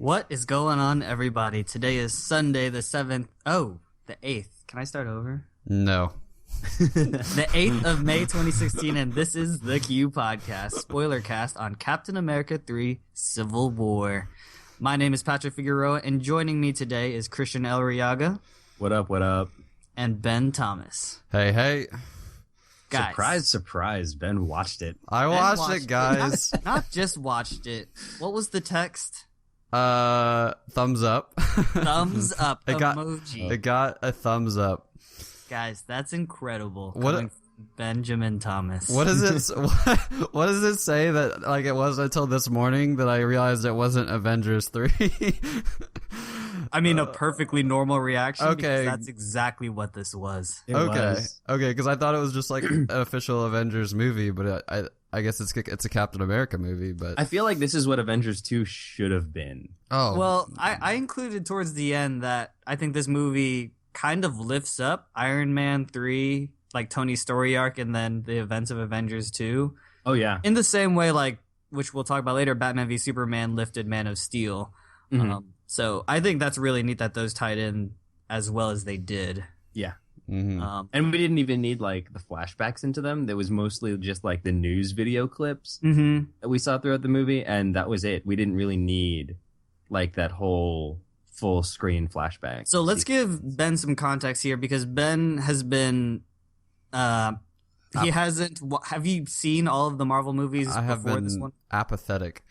What is going on, everybody? Today is Sunday, the 7th. Oh, the 8th. Can I start over? No. The 8th of May, 2016, and this is the Q Podcast, Spoilercast on Captain America 3 Civil War. My name is Patrick Figueroa, and joining me today is Christian Elriaga. What up, what up? And Ben Thomas. Hey, hey. Guys, Surprise, surprise, Ben watched it. I watched it, guys. Not just watched it. What was the text? Thumbs up. Thumbs up emoji. It got a thumbs up. Guys, that's incredible. What from Benjamin Thomas. What does it? What does it say that like it was until this morning that I realized it wasn't Avengers 3? I mean, a perfectly normal reaction. Okay, because that's exactly what this was. Okay, because I thought it was just like an official Avengers movie, but I guess it's a Captain America movie. But I feel like this is what Avengers 2 should have been. Oh, well, I included towards the end that I think this movie kind of lifts up Iron Man 3, like Tony's story arc, and then the events of Avengers 2. Oh, yeah. In the same way, like, which we'll talk about later, Batman v Superman lifted Man of Steel. Mm-hmm. So I think that's really neat that those tied in as well as they did. Yeah. Mm-hmm. And we didn't even need, like, the flashbacks into them. There was mostly just, like, the news video clips that we saw throughout the movie, and that was it. We didn't really need, like, that whole full screen flashback. So let's give Ben some context here, because Ben has been he hasn't. Have you seen all of the Marvel movies? I have before been this one? apathetic.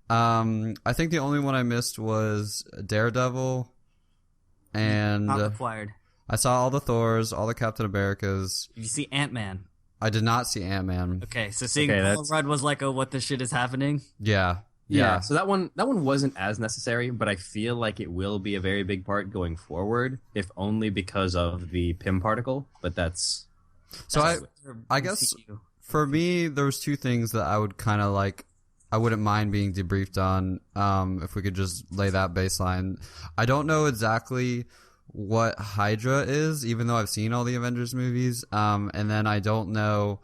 I think the only one I missed was Daredevil, and Not required. I saw all the Thors, all the Captain Americas. Did you see Ant-Man? I did not see Ant-Man. Okay, so seeing Paul Rudd was like, "Oh, what the shit is happening?" Yeah. So that one wasn't as necessary, but I feel like it will be a very big part going forward, if only because of the Pym particle. But that's I guess for me there was two things that I would kind of like. I wouldn't mind being debriefed on if we could just lay that baseline. I don't know exactly what Hydra is, even though I've seen all the Avengers movies. And then I don't know.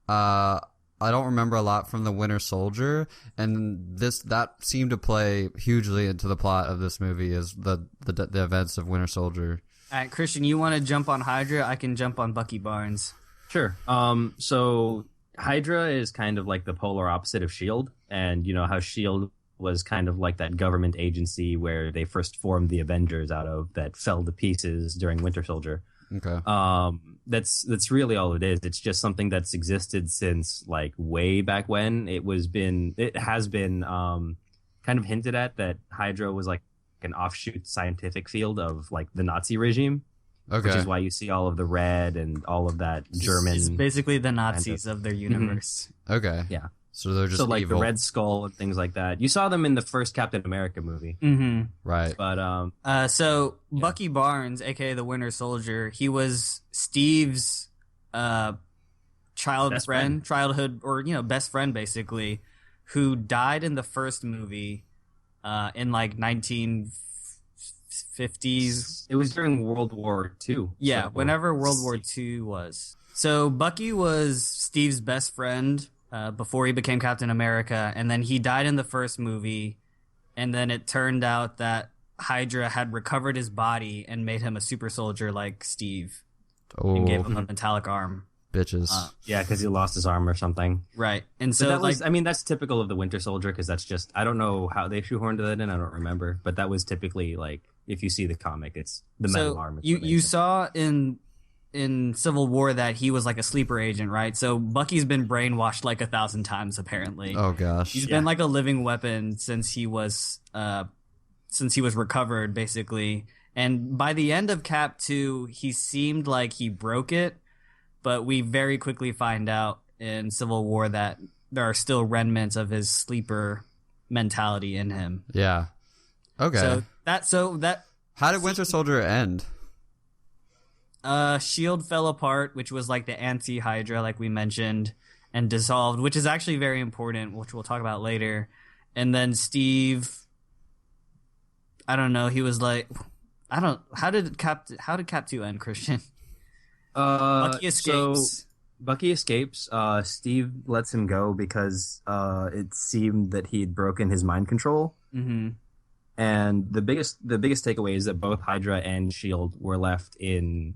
I don't remember a lot from the Winter Soldier, and that seemed to play hugely into the plot of this movie is the events of Winter Soldier. All right, Christian, you want to jump on Hydra? I can jump on Bucky Barnes. Sure. So Hydra is kind of like the polar opposite of S.H.I.E.L.D., and you know how S.H.I.E.L.D. was kind of like that government agency where they first formed the Avengers out of that fell to pieces during Winter Soldier. Okay. That's really all it is. It's just something that's existed since like way back when. It has been kind of hinted at that Hydra was like an offshoot scientific field of like the Nazi regime. Okay. Which is why you see all of the red and all of that German. It's basically the Nazis of their universe. Okay. Yeah. So they're just like evil. the Red Skull and things like that. You saw them in the first Captain America movie. Mm-hmm. Right. But Bucky Barnes, aka the Winter Soldier, he was Steve's childhood or best friend basically, who died in the first movie in like 1950s. It was during World War II. Yeah, so whenever World War II was. So Bucky was Steve's best friend before he became Captain America, and then he died in the first movie, and then it turned out that Hydra had recovered his body and made him a super soldier like Steve, and gave him a metallic arm. Bitches. Yeah, because he lost his arm or something. Right, and so that's typical of the Winter Soldier, because that's just, I don't know how they shoehorned that in, I don't remember, but that was typically like, if you see the comic, it's the metal arm. You saw in Civil War that he was like a sleeper agent, right? So Bucky's been brainwashed like 1,000 times apparently. Oh gosh. He's been like a living weapon since he was recovered basically. And by the end of Cap 2, he seemed like he broke it, but we very quickly find out in Civil War that there are still remnants of his sleeper mentality in him. Yeah. Okay. So that how did Winter Soldier end? S.H.I.E.L.D. fell apart, which was like the anti-Hydra, like we mentioned, and dissolved, which is actually very important, which we'll talk about later. And then Steve, I don't know, he was like, how did Cap 2 end, Christian? Bucky escapes. Bucky escapes. Steve lets him go because it seemed that he'd broken his mind control. Mm-hmm. And the biggest takeaway is that both Hydra and Shield were left in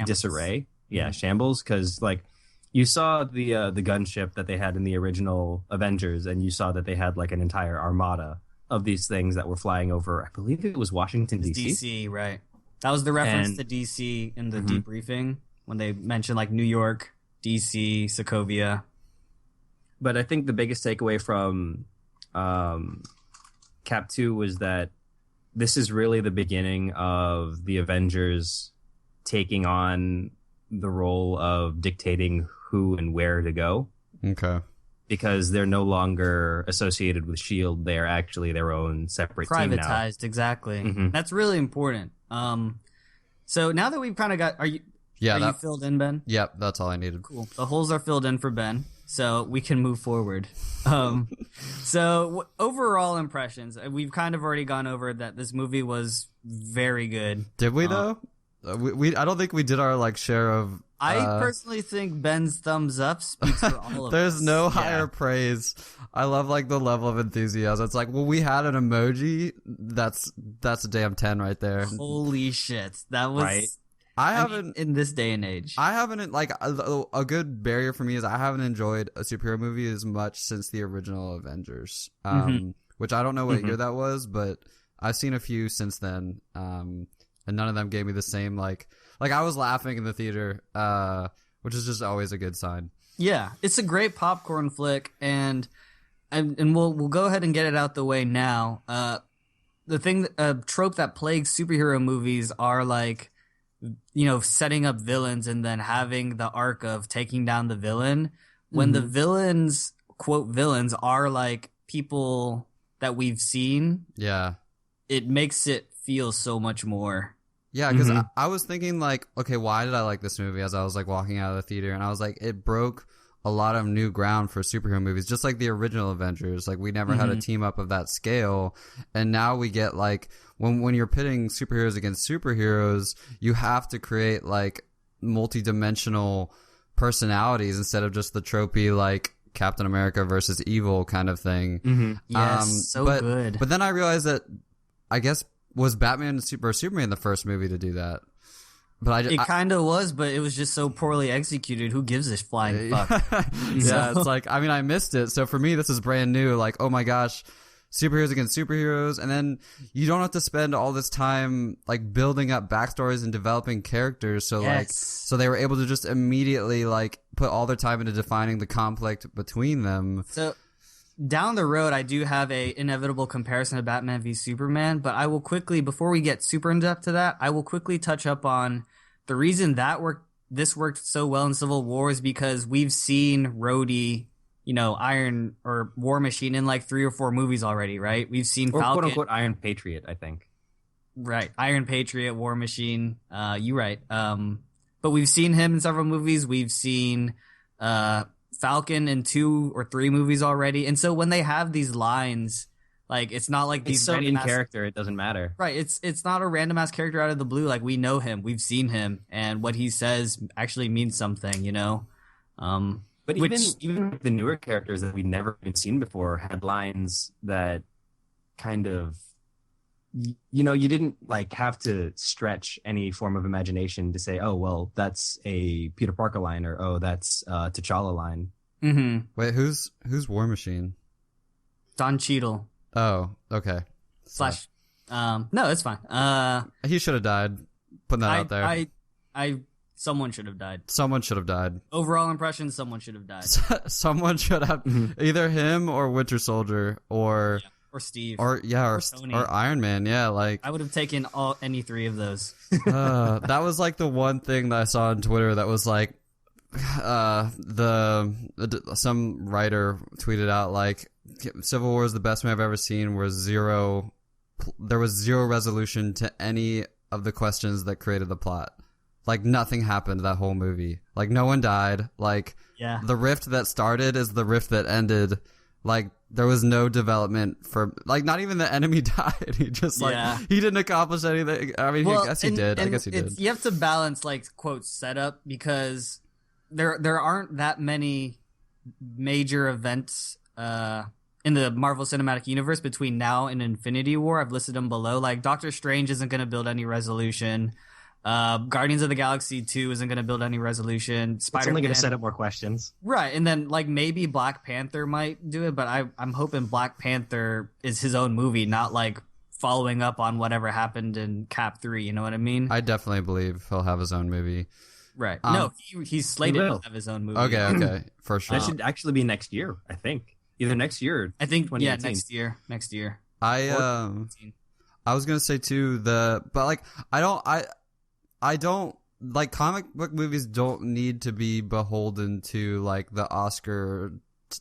disarray. Yeah, shambles, because like you saw the gunship that they had in the original Avengers, and you saw that they had like an entire armada of these things that were flying over. I believe it was Washington D.C. DC, right? That was the reference to DC in the debriefing when they mentioned like New York, DC, Sokovia. But I think the biggest takeaway from Cap 2 was that this is really the beginning of the Avengers taking on the role of dictating who and where to go. Okay. Because they're no longer associated with S.H.I.E.L.D. They're actually their own separate team now. Privatized, exactly. That's really important. So now that we've kind of got... Are you filled in, Ben? Yep, that's all I needed. Cool. The holes are filled in for Ben, so we can move forward. So overall impressions, we've kind of already gone over that this movie was very good. Did we though? We I don't think we did our like share of. I personally think Ben's thumbs up speaks for all of There's us. no higher praise. I love like the level of enthusiasm. It's like, well, we had an emoji. That's a damn 10 right there. Holy shit, that was. Right. I haven't in this day and age. I haven't like a good barrier for me is I haven't enjoyed a superhero movie as much since the original Avengers, which I don't know what year that was, but I've seen a few since then, and none of them gave me the same like I was laughing in the theater, which is just always a good sign. Yeah, it's a great popcorn flick, and we'll go ahead and get it out the way now. The thing, trope that plagues superhero movies are like, you know, setting up villains and then having the arc of taking down the villain. When the villains, quote villains, are like people that we've seen, it makes it feel so much more. Yeah, because I was thinking like, okay, why did I like this movie as I was like walking out of the theater, and I was like, it broke a lot of new ground for superhero movies, just like the original Avengers. Like we never had a team up of that scale, and now we get like when you're pitting superheroes against superheroes, you have to create like multi-dimensional personalities instead of just the tropey like Captain America versus evil kind of thing. Yes, good. But then I realized that I guess was Batman or Superman the first movie to do that. But it kind of was, but it was just so poorly executed. Who gives a flying fuck? Yeah, it's like, I mean, I missed it. So for me, this is brand new. Like, oh my gosh, superheroes against superheroes. And then you don't have to spend all this time like building up backstories and developing characters. So so they were able to just immediately like put all their time into defining the conflict between them. So down the road, I do have a inevitable comparison of Batman v Superman, but I will quickly, before we get super in depth to that, I will quickly touch up on the reason that this worked so well in Civil War is because we've seen Rhodey, you know, Iron or War Machine in like 3 or 4 movies already, right? We've seen Falcon, quote unquote Iron Patriot, I think. Right, Iron Patriot, War Machine. You right. But we've seen him in several movies. We've seen Falcon in 2 or 3 movies already, and so when they have these lines, like it's not like these so in character, it doesn't matter. Right, it's not a random ass character out of the blue. Like we know him, we've seen him, and what he says actually means something, you know. But even the newer characters that we'd never even seen before had lines that kind of, you know, you didn't like have to stretch any form of imagination to say, oh well, that's a Peter Parker line, or oh, that's T'Challa line. Wait, who's War Machine? Don Cheadle. Oh, okay. Slash. No, it's fine. He should have died. Putting that out there. Someone should have died. Someone should have died. Overall impression, someone should have died. Someone should have either him or Winter Soldier or Steve or Iron Man. Yeah, like I would have taken any 3 of those. That was like the one thing that I saw on Twitter that was like some writer tweeted out like Civil War is the best movie I've ever seen, where there was zero resolution to any of the questions that created the plot. Like nothing happened that whole movie. Like no one died. Like the rift that started is the rift that ended. Like there was no development for like not even the enemy died. He just he didn't accomplish anything. I mean, I guess he did. You have to balance like quote setup, because there aren't that many major events in the Marvel Cinematic Universe between now and Infinity War. I've listed them below. Like Doctor Strange isn't going to build any resolution. Guardians of the Galaxy 2 isn't going to build any resolution. It's only going to set up more questions. Right, and then like maybe Black Panther might do it, but I'm hoping Black Panther is his own movie, not like following up on whatever happened in Cap 3, you know what I mean? I definitely believe he'll have his own movie. Right. No, he's slated to have his own movie. Okay, for sure. That should actually be next year, I think. Either next year or I think 2018. next year. I was going to say too but like I don't like comic book movies don't need to be beholden to like the Oscar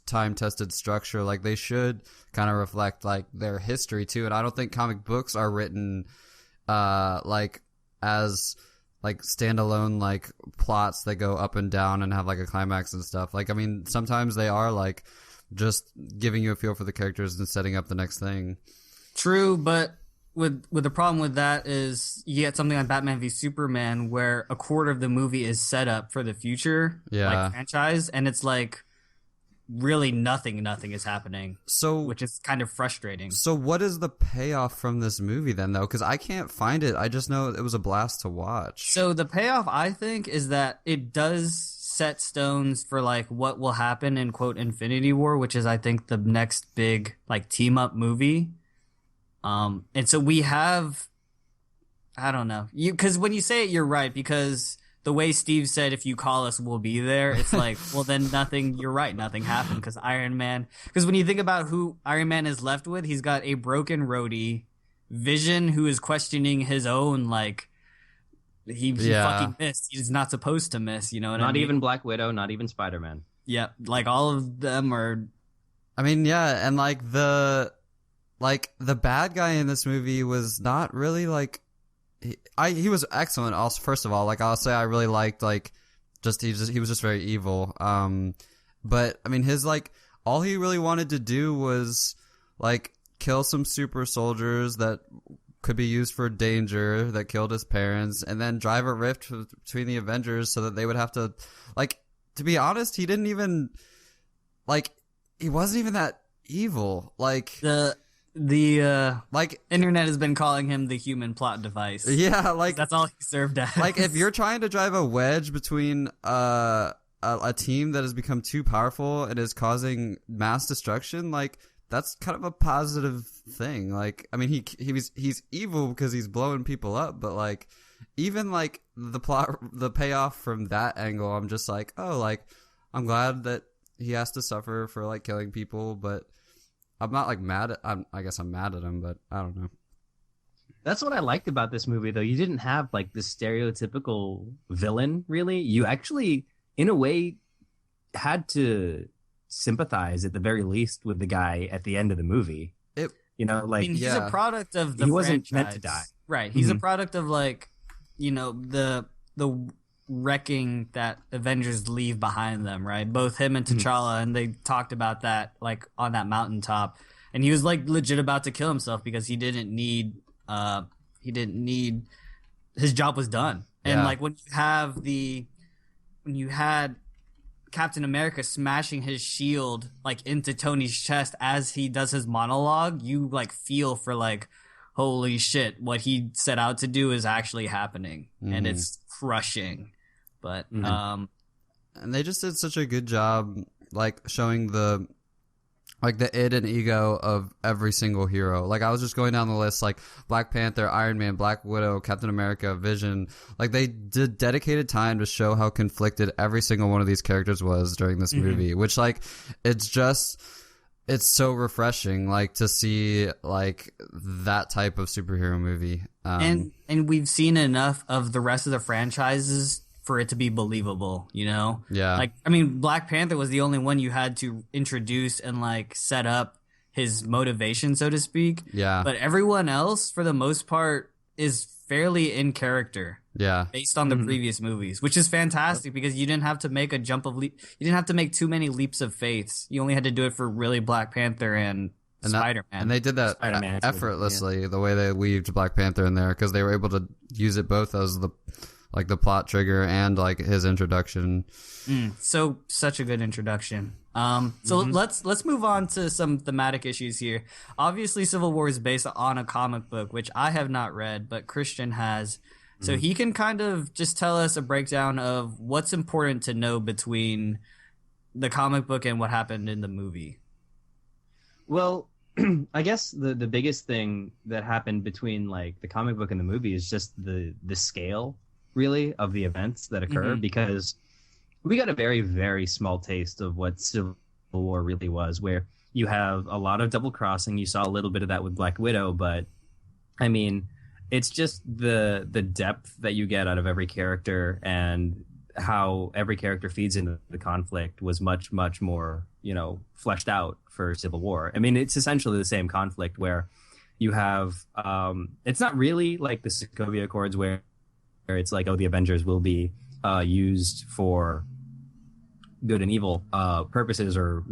time tested structure. Like they should kind of reflect like their history too. And I don't think comic books are written like as like standalone like plots that go up and down and have like a climax and stuff. Like I mean sometimes they are like just giving you a feel for the characters and setting up the next thing. True, but with the problem with that is you get something like Batman v Superman where a quarter of the movie is set up for the future like franchise, and it's like really nothing is happening. So which is kind of frustrating. So what is the payoff from this movie then though? Because I can't find it. I just know it was a blast to watch. So the payoff I think is that it does set stones for like what will happen in quote Infinity War, which is I think the next big like team up movie. And so we have, I don't know, because when you say it, you're right, because the way Steve said, if you call us, we'll be there. It's like, well, then you're right. Nothing happened because because when you think about who Iron Man is left with, he's got a broken Rhodey, Vision, who is questioning his own, like, he fucking missed. He's not supposed to miss, you know what I mean? Not even Black Widow, not even Spider-Man. Yeah, like all of them are. I mean, yeah, and like the bad guy in this movie was not really like he was excellent. Also, first of all, like I'll say I really liked like he was just very evil. But I mean his like all he really wanted to do was like kill some super soldiers that could be used for danger that killed his parents, and then drive a rift between the Avengers so that they would have to like. To be honest, he didn't even like. He wasn't even that evil. Like the internet has been calling him the human plot device. Yeah, like that's all he served as. Like if you're trying to drive a wedge between a team that has become too powerful and is causing mass destruction, like that's kind of a positive thing. Like I mean he's evil because he's blowing people up, but like even like the payoff from that angle, I'm just like, oh, like I'm glad that he has to suffer for like killing people, but I'm not like I guess I'm mad at him, but I don't know. That's what I liked about this movie, though. You didn't have like the stereotypical villain, really. You actually, in a way, had to sympathize at the very least with the guy at the end of the movie. You know, like I mean, he's a product of the franchise. Wasn't meant to die, right? He's a product of like, you know, the wrecking that Avengers leave behind them, right? Both him and T'Challa, and they talked about that like on that mountaintop, and he was like legit about to kill himself because he didn't need his job was done. And like when you had Captain America smashing his shield like into Tony's chest as he does his monologue, you like feel for like, holy shit, what he set out to do is actually happening, and it's crushing. But and they just did such a good job like showing the id and ego of every single hero. Like I was just going down the list, like Black Panther, Iron Man, Black Widow, Captain America, Vision. Like they did dedicated time to show how conflicted every single one of these characters was during this movie, which like it's so refreshing, like to see like that type of superhero movie. And we've seen enough of the rest of the franchises for it to be believable, you know? Yeah. Like, I mean, Black Panther was the only one you had to introduce and like set up his motivation, so to speak. Yeah. But everyone else, for the most part, is fairly in character. Yeah. Based on the previous movies, which is fantastic because you didn't have to make you didn't have to make too many leaps of faith. You only had to do it for really Black Panther and Spider-Man. And they did that effortlessly, the way they weaved Black Panther in there, because they were able to use it both as like the plot trigger and like his introduction. So such a good introduction. Let's move on to some thematic issues here. Obviously, Civil War is based on a comic book, which I have not read, but Christian has. So he can kind of just tell us a breakdown of what's important to know between the comic book and what happened in the movie. Well, I guess the biggest thing that happened between like the comic book and the movie is just the scale, really, of the events that occur, because we got a very, very small taste of what Civil War really was, where you have a lot of double crossing. You saw a little bit of that with Black Widow, but I mean, it's just the depth that you get out of every character and how every character feeds into the conflict was much, much more, fleshed out for Civil War. I mean, it's essentially the same conflict where you have, it's not really like the Sokovia Accords where it's like, oh, the Avengers will be used for good and evil purposes or,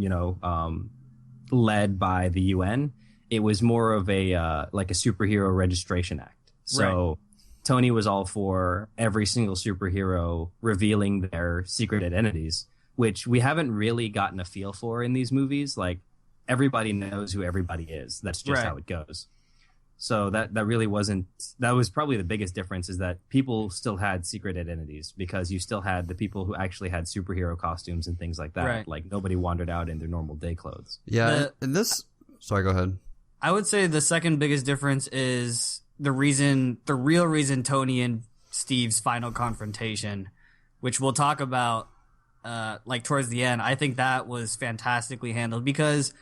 led by the UN. It was more of a like a superhero registration act. So Tony was all for every single superhero revealing their secret identities, which we haven't really gotten a feel for in these movies. Like, everybody knows who everybody is. That's just how it goes. So that really wasn't... That was probably the biggest difference, is that people still had secret identities because you still had the people who actually had superhero costumes and things like that. Right. Like, nobody wandered out in their normal day clothes. Yeah, and this... Sorry, go ahead. I would say the second biggest difference is the real reason Tony and Steve's final confrontation, which we'll talk about like towards the end. I think that was fantastically handled because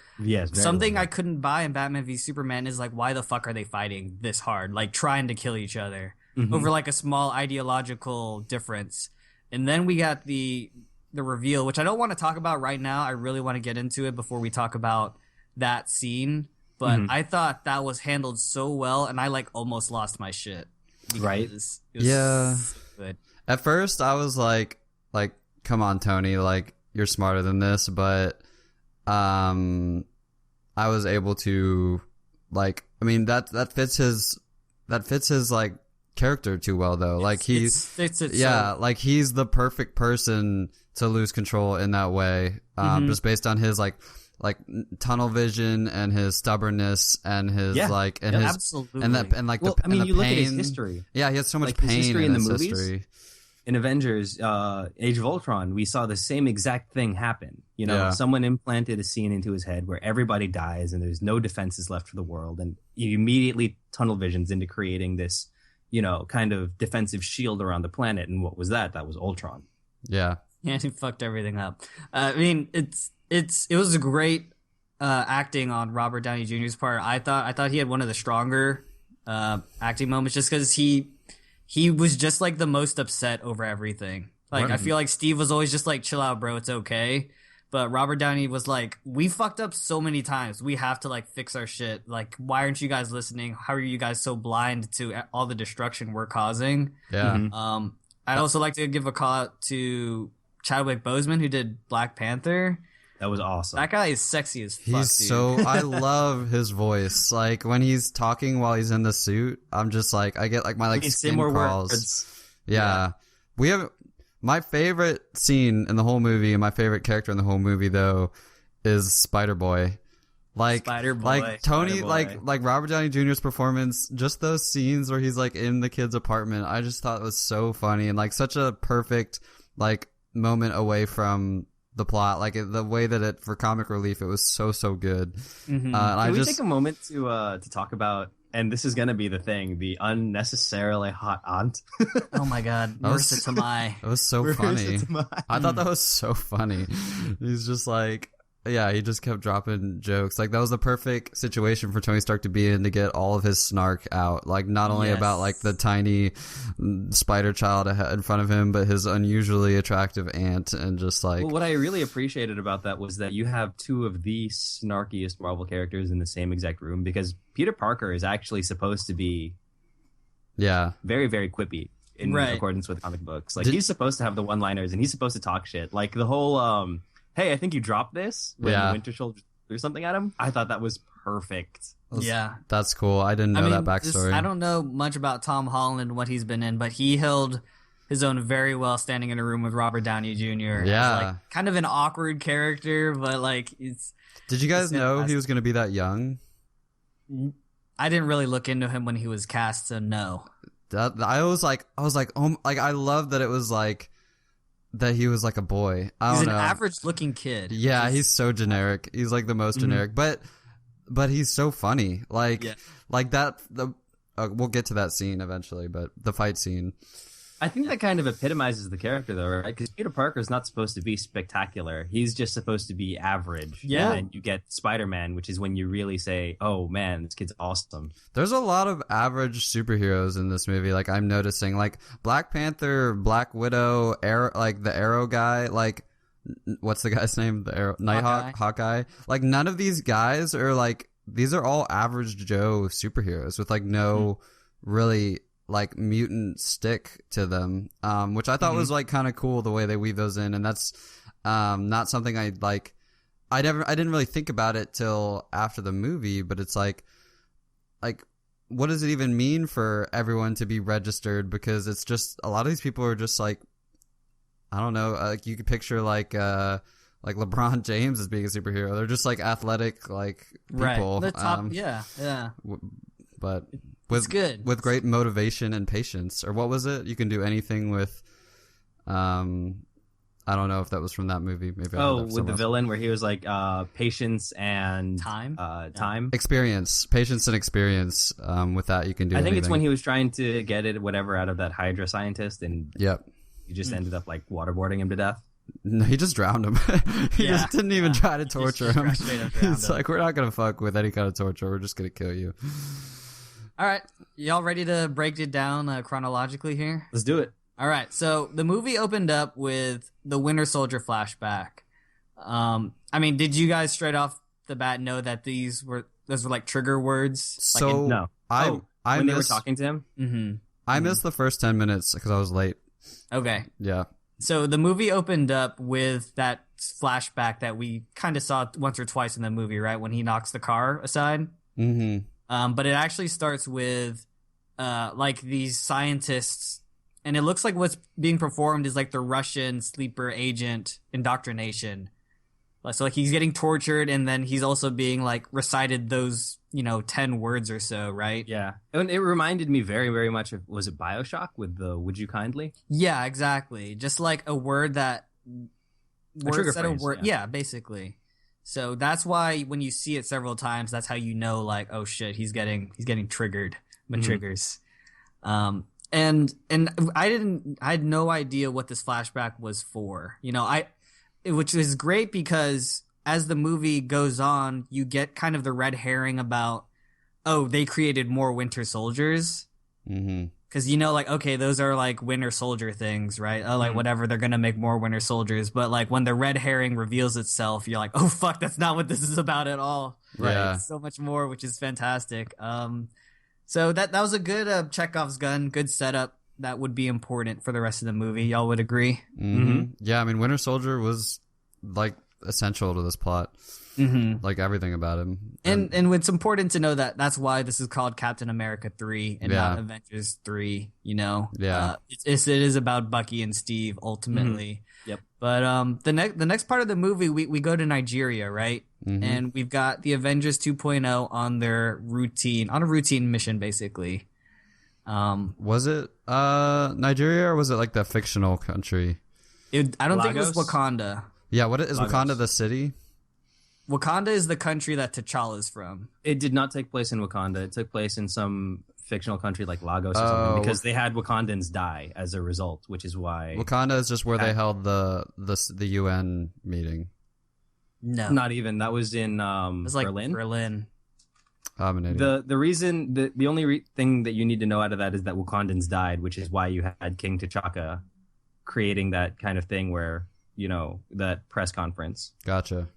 something I couldn't buy in Batman v Superman is like, why the fuck are they fighting this hard, like trying to kill each other over like a small ideological difference? And then we got the reveal, which I don't want to talk about right now. I really want to get into it before we talk about that scene. But I thought that was handled so well, and I like almost lost my shit. Right? It was Yeah. so good. At first, I was like, come on, Tony, like, you're smarter than this. But I was able to, like, I mean, that fits his like character too well, though. Like, he's like, he's the perfect person to lose control in that way, just based on his like tunnel vision and his stubbornness and his his absolutely. and like well, the you look at pain. his history. Yeah, he has so much Like, his pain history in in his the movies. history. In Avengers, Age of Ultron, we saw the same exact thing happen. Someone implanted a scene into his head where everybody dies and there's no defenses left for the world, and he immediately tunnel visions into creating this, kind of defensive shield around the planet. And what was that? That was Ultron. Yeah, he fucked everything up. I mean, it was a great acting on Robert Downey Jr.'s part. I thought he had one of the stronger acting moments, just because he was just like the most upset over everything. Like, I feel like Steve was always just like, chill out, bro, it's okay. But Robert Downey was like, we fucked up so many times. We have to like fix our shit. Like, why aren't you guys listening? How are you guys so blind to all the destruction we're causing? Yeah. I'd also like to give a call out to Chadwick Boseman, who did Black Panther. That was awesome. That guy is sexy as fuck, He's dude. I love his voice. Like, when he's talking while he's in the suit, I'm just like, I get like my skin crawls. Words. Yeah. We have my favorite scene in the whole movie, and my favorite character in the whole movie though is Spider-Boy. Like Spider-Boy. Like Tony, Spider-Boy. like Robert Downey Jr.'s performance, just those scenes where he's like in the kid's apartment, I just thought it was so funny and like such a perfect like moment away from the plot, like the way that it, for comic relief, it was so good. Can we take a moment to talk about, and this is gonna be the thing, the unnecessarily hot aunt? Oh my god, Marissa Tomei. It was so funny. I thought that was so funny. He's just like, yeah, he just kept dropping jokes. Like, that was the perfect situation for Tony Stark to be in, to get all of his snark out. Like, not only about like the tiny spider child in front of him, but his unusually attractive aunt, and just like... Well, what I really appreciated about that was that you have two of the snarkiest Marvel characters in the same exact room, because Peter Parker is actually supposed to be very, very quippy in accordance with comic books. Like, he's supposed to have the one-liners, and he's supposed to talk shit. Like, the whole... hey, I think you dropped this when the Winter Soldier threw something at him. I thought that was perfect. That's cool. I didn't know that backstory. I don't know much about Tom Holland and what he's been in, but he held his own very well standing in a room with Robert Downey Jr. Yeah. As, like, kind of an awkward character, but like it's. Did you guys know he was going to be that young? I didn't really look into him when he was cast, so no. I was like, oh, like I love that it was like that he was like a boy. He's an average-looking kid. Yeah, he's so generic. He's like the most generic, but he's so funny. Like that. We'll get to that scene eventually, but the fight scene. I think that kind of epitomizes the character, though, right? Because Peter Parker's not supposed to be spectacular. He's just supposed to be average. Yeah. And then you get Spider-Man, which is when you really say, oh, man, this kid's awesome. There's a lot of average superheroes in this movie. Like, I'm noticing, like, Black Panther, Black Widow, like, the Arrow guy, like, what's the guy's name? The Arrow, Nighthawk, Hawkeye. Like, none of these guys are, like, these are all average Joe superheroes with, like, no really... like mutant stick to them, which I thought was like kind of cool the way they weave those in, and that's not something I like. I didn't really think about it till after the movie, but it's like what does it even mean for everyone to be registered? Because it's just a lot of these people are just like, I don't know, like you could picture like LeBron James as being a superhero. They're just like athletic like people, right? The top, yeah. But it's good. With great motivation and patience. Or what was it? You can do anything with I don't know if that was from that movie. Maybe with the villain where he was like patience and time. Experience. Patience and experience. With that you can do I think anything. it's when he was trying to get it whatever out of that Hydra scientist and you just ended up like waterboarding him to death. No, he just drowned him. He just didn't even try to torture him. It's like, we're not going to fuck with any kind of torture. We're just going to kill you. All right. Y'all ready to break it down chronologically here? Let's do it. All right. So the movie opened up with the Winter Soldier flashback. I mean, did you guys straight off the bat know that those were like trigger words? So no. When they were talking to him? Mm-hmm. I missed the first 10 minutes because I was late. Okay. Yeah. So the movie opened up with that flashback that we kind of saw once or twice in the movie, right? When he knocks the car aside. Mm-hmm. But it actually starts with, like these scientists, and it looks like what's being performed is like the Russian sleeper agent indoctrination. So like he's getting tortured, and then he's also being like recited those, 10 words or so, right? Yeah. And it reminded me very, very much of, was it BioShock with the "Would you kindly"? Yeah, exactly. Just like a word that, trigger phrase, yeah, basically. So that's why when you see it several times, that's how you know, like, oh shit, he's getting triggered with triggers. And I had no idea what this flashback was for. Which is great because as the movie goes on, you get kind of the red herring about, oh, they created more Winter Soldiers. Mm-hmm. Because like, okay, those are like Winter Soldier things, right? Oh, like whatever, they're gonna make more Winter Soldiers. But like when the red herring reveals itself, you're like, oh fuck, that's not what this is about at all. Right. Yeah. It's so much more, which is fantastic. So that was a good Chekhov's gun, good setup that would be important for the rest of the movie. Y'all would agree? Mm-hmm. Yeah, I mean, Winter Soldier was like essential to this plot. Mm-hmm. Like everything about him. And it's important to know that that's why this is called Captain America 3 and not Avengers 3, Yeah. It is about Bucky and Steve ultimately. Mm-hmm. Yep. But the next part of the movie, we go to Nigeria, right? Mm-hmm. And we've got the Avengers 2.0 on a routine mission, basically. Was it Nigeria or was it like the fictional country? I don't think it Lagos? was Wakanda. Yeah, what is Lagos. Wakanda the city? Wakanda is the country that T'Challa's from. It did not take place in Wakanda. It took place in some fictional country like Lagos or something because they had Wakandans die as a result, which is why Wakanda is just where they held the UN meeting. No, not even. That was in it was like Berlin. Berlin. I'm an idiot. The reason the only thing that you need to know out of that is that Wakandans died, which is why you had King T'Chaka creating that kind of thing where that press conference. Gotcha.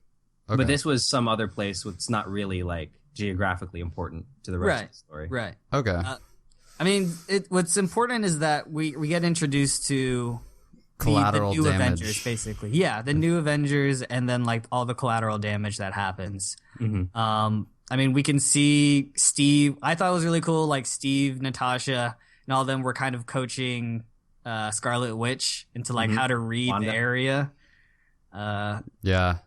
Okay. But this was some other place that's not really like geographically important to the rest of the story. Right. Okay. I mean, what's important is that we get introduced to collateral the new damage. Avengers, basically. Yeah, the new Avengers, and then like all the collateral damage that happens. Mm-hmm. I mean, we can see Steve. I thought it was really cool. Like Steve, Natasha, and all of them were kind of coaching Scarlet Witch into like how to read Wanda. the area. Yeah.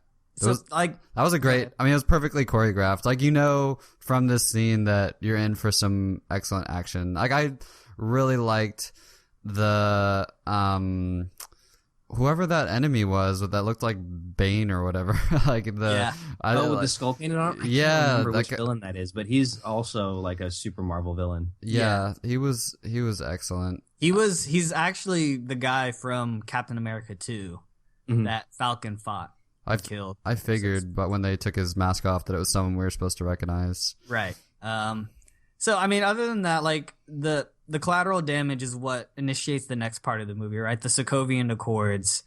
That was a great. I mean, it was perfectly choreographed. Like, from this scene that you're in for some excellent action. Like, I really liked the whoever that enemy was that looked like Bane or whatever. Like with the skull painted on. I can't remember which villain that is, but he's also like a super Marvel villain. Yeah, he was excellent. He's actually the guy from Captain America 2 that Falcon fought. Killed. I figured, but when they took his mask off, that it was someone we were supposed to recognize. Right. So I mean, other than that, like the collateral damage is what initiates the next part of the movie, right? The Sokovian Accords,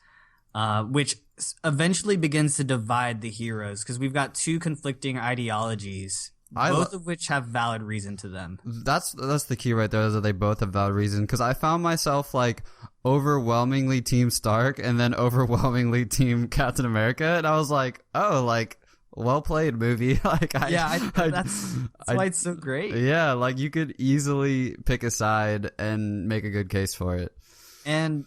which eventually begins to divide the heroes because we've got two conflicting ideologies, both of which have valid reason to them. That's the key right there, is that they both have valid reason. Because I found myself like overwhelmingly Team Stark and then overwhelmingly Team Captain America, and I was like, oh, like, well played, movie. That's why it's so great. Yeah, like you could easily pick a side and make a good case for it. And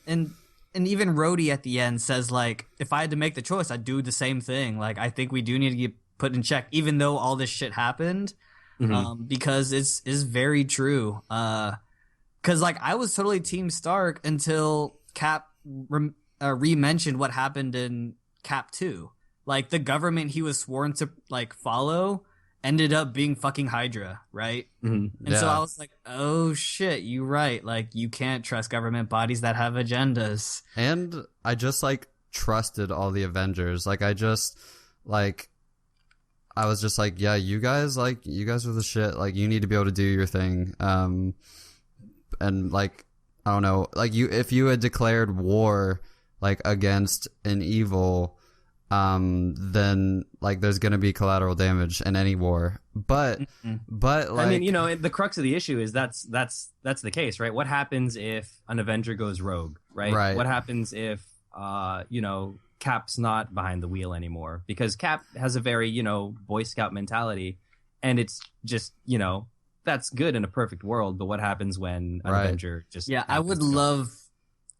even Rhodey at the end says, like, if I had to make the choice, I'd do the same thing. Like, I think we do need to get put in check, even though all this shit happened, because it's very true. Because like I was totally Team Stark until Cap re-mentioned what happened in Cap 2. Like the government he was sworn to like follow ended up being fucking Hydra, right? And so I was like, oh shit, you right. Like you can't trust government bodies that have agendas. And I just like trusted all the Avengers. Like I was just like, yeah, you guys are the shit. Like you need to be able to do your thing. And like, I don't know, like if you had declared war like against an evil, then like there's gonna be collateral damage in any war. But like, I mean, the crux of the issue is that's the case, right? What happens if an Avenger goes rogue, right? What happens if Cap's not behind the wheel anymore? Because Cap has a very Boy Scout mentality, and it's just that's good in a perfect world. But what happens when an Avenger just I would love.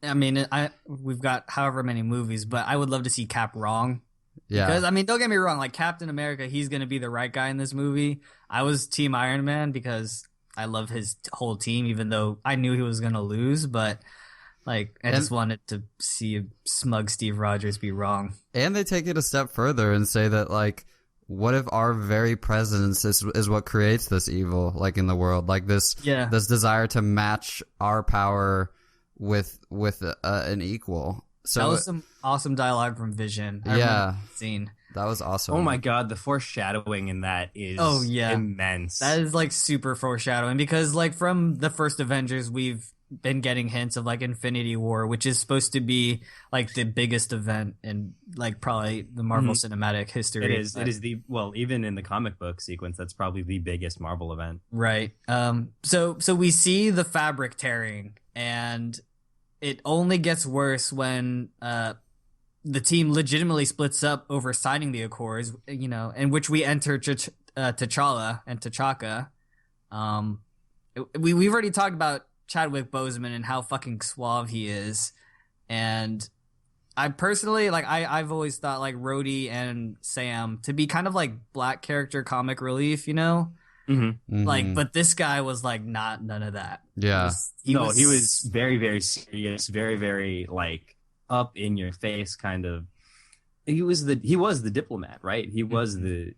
I mean, we've got however many movies, but I would love to see Cap wrong. Yeah. Because, I mean, don't get me wrong, like Captain America, he's going to be the right guy in this movie. I was Team Iron Man because I love his whole team, even though I knew he was going to lose. But, like, I just wanted to see a smug Steve Rogers be wrong. And they take it a step further and say that, like, what if our very presence is what creates this evil, like, in the world? Like, this desire to match our power with an equal. So that was some awesome dialogue from Vision. Scene. That was awesome. Oh my god, the foreshadowing in that is immense. That is like super foreshadowing because like from the first Avengers we've been getting hints of like Infinity War, which is supposed to be like the biggest event in like probably the Marvel cinematic history. It is even in the comic book sequence, that's probably the biggest Marvel event. Right. So we see the fabric tearing, and it only gets worse when the team legitimately splits up over signing the Accords, in which we enter T'Challa and T'Chaka. We've already talked about Chadwick Boseman and how fucking suave he is. And I personally, like, I've always thought, like, Rhodey and Sam to be kind of, like, black character comic relief, Like, but this guy was, like, none of that. Yeah. He was very, very serious, very, very, like, up in your face kind of. He was the diplomat, right? He was the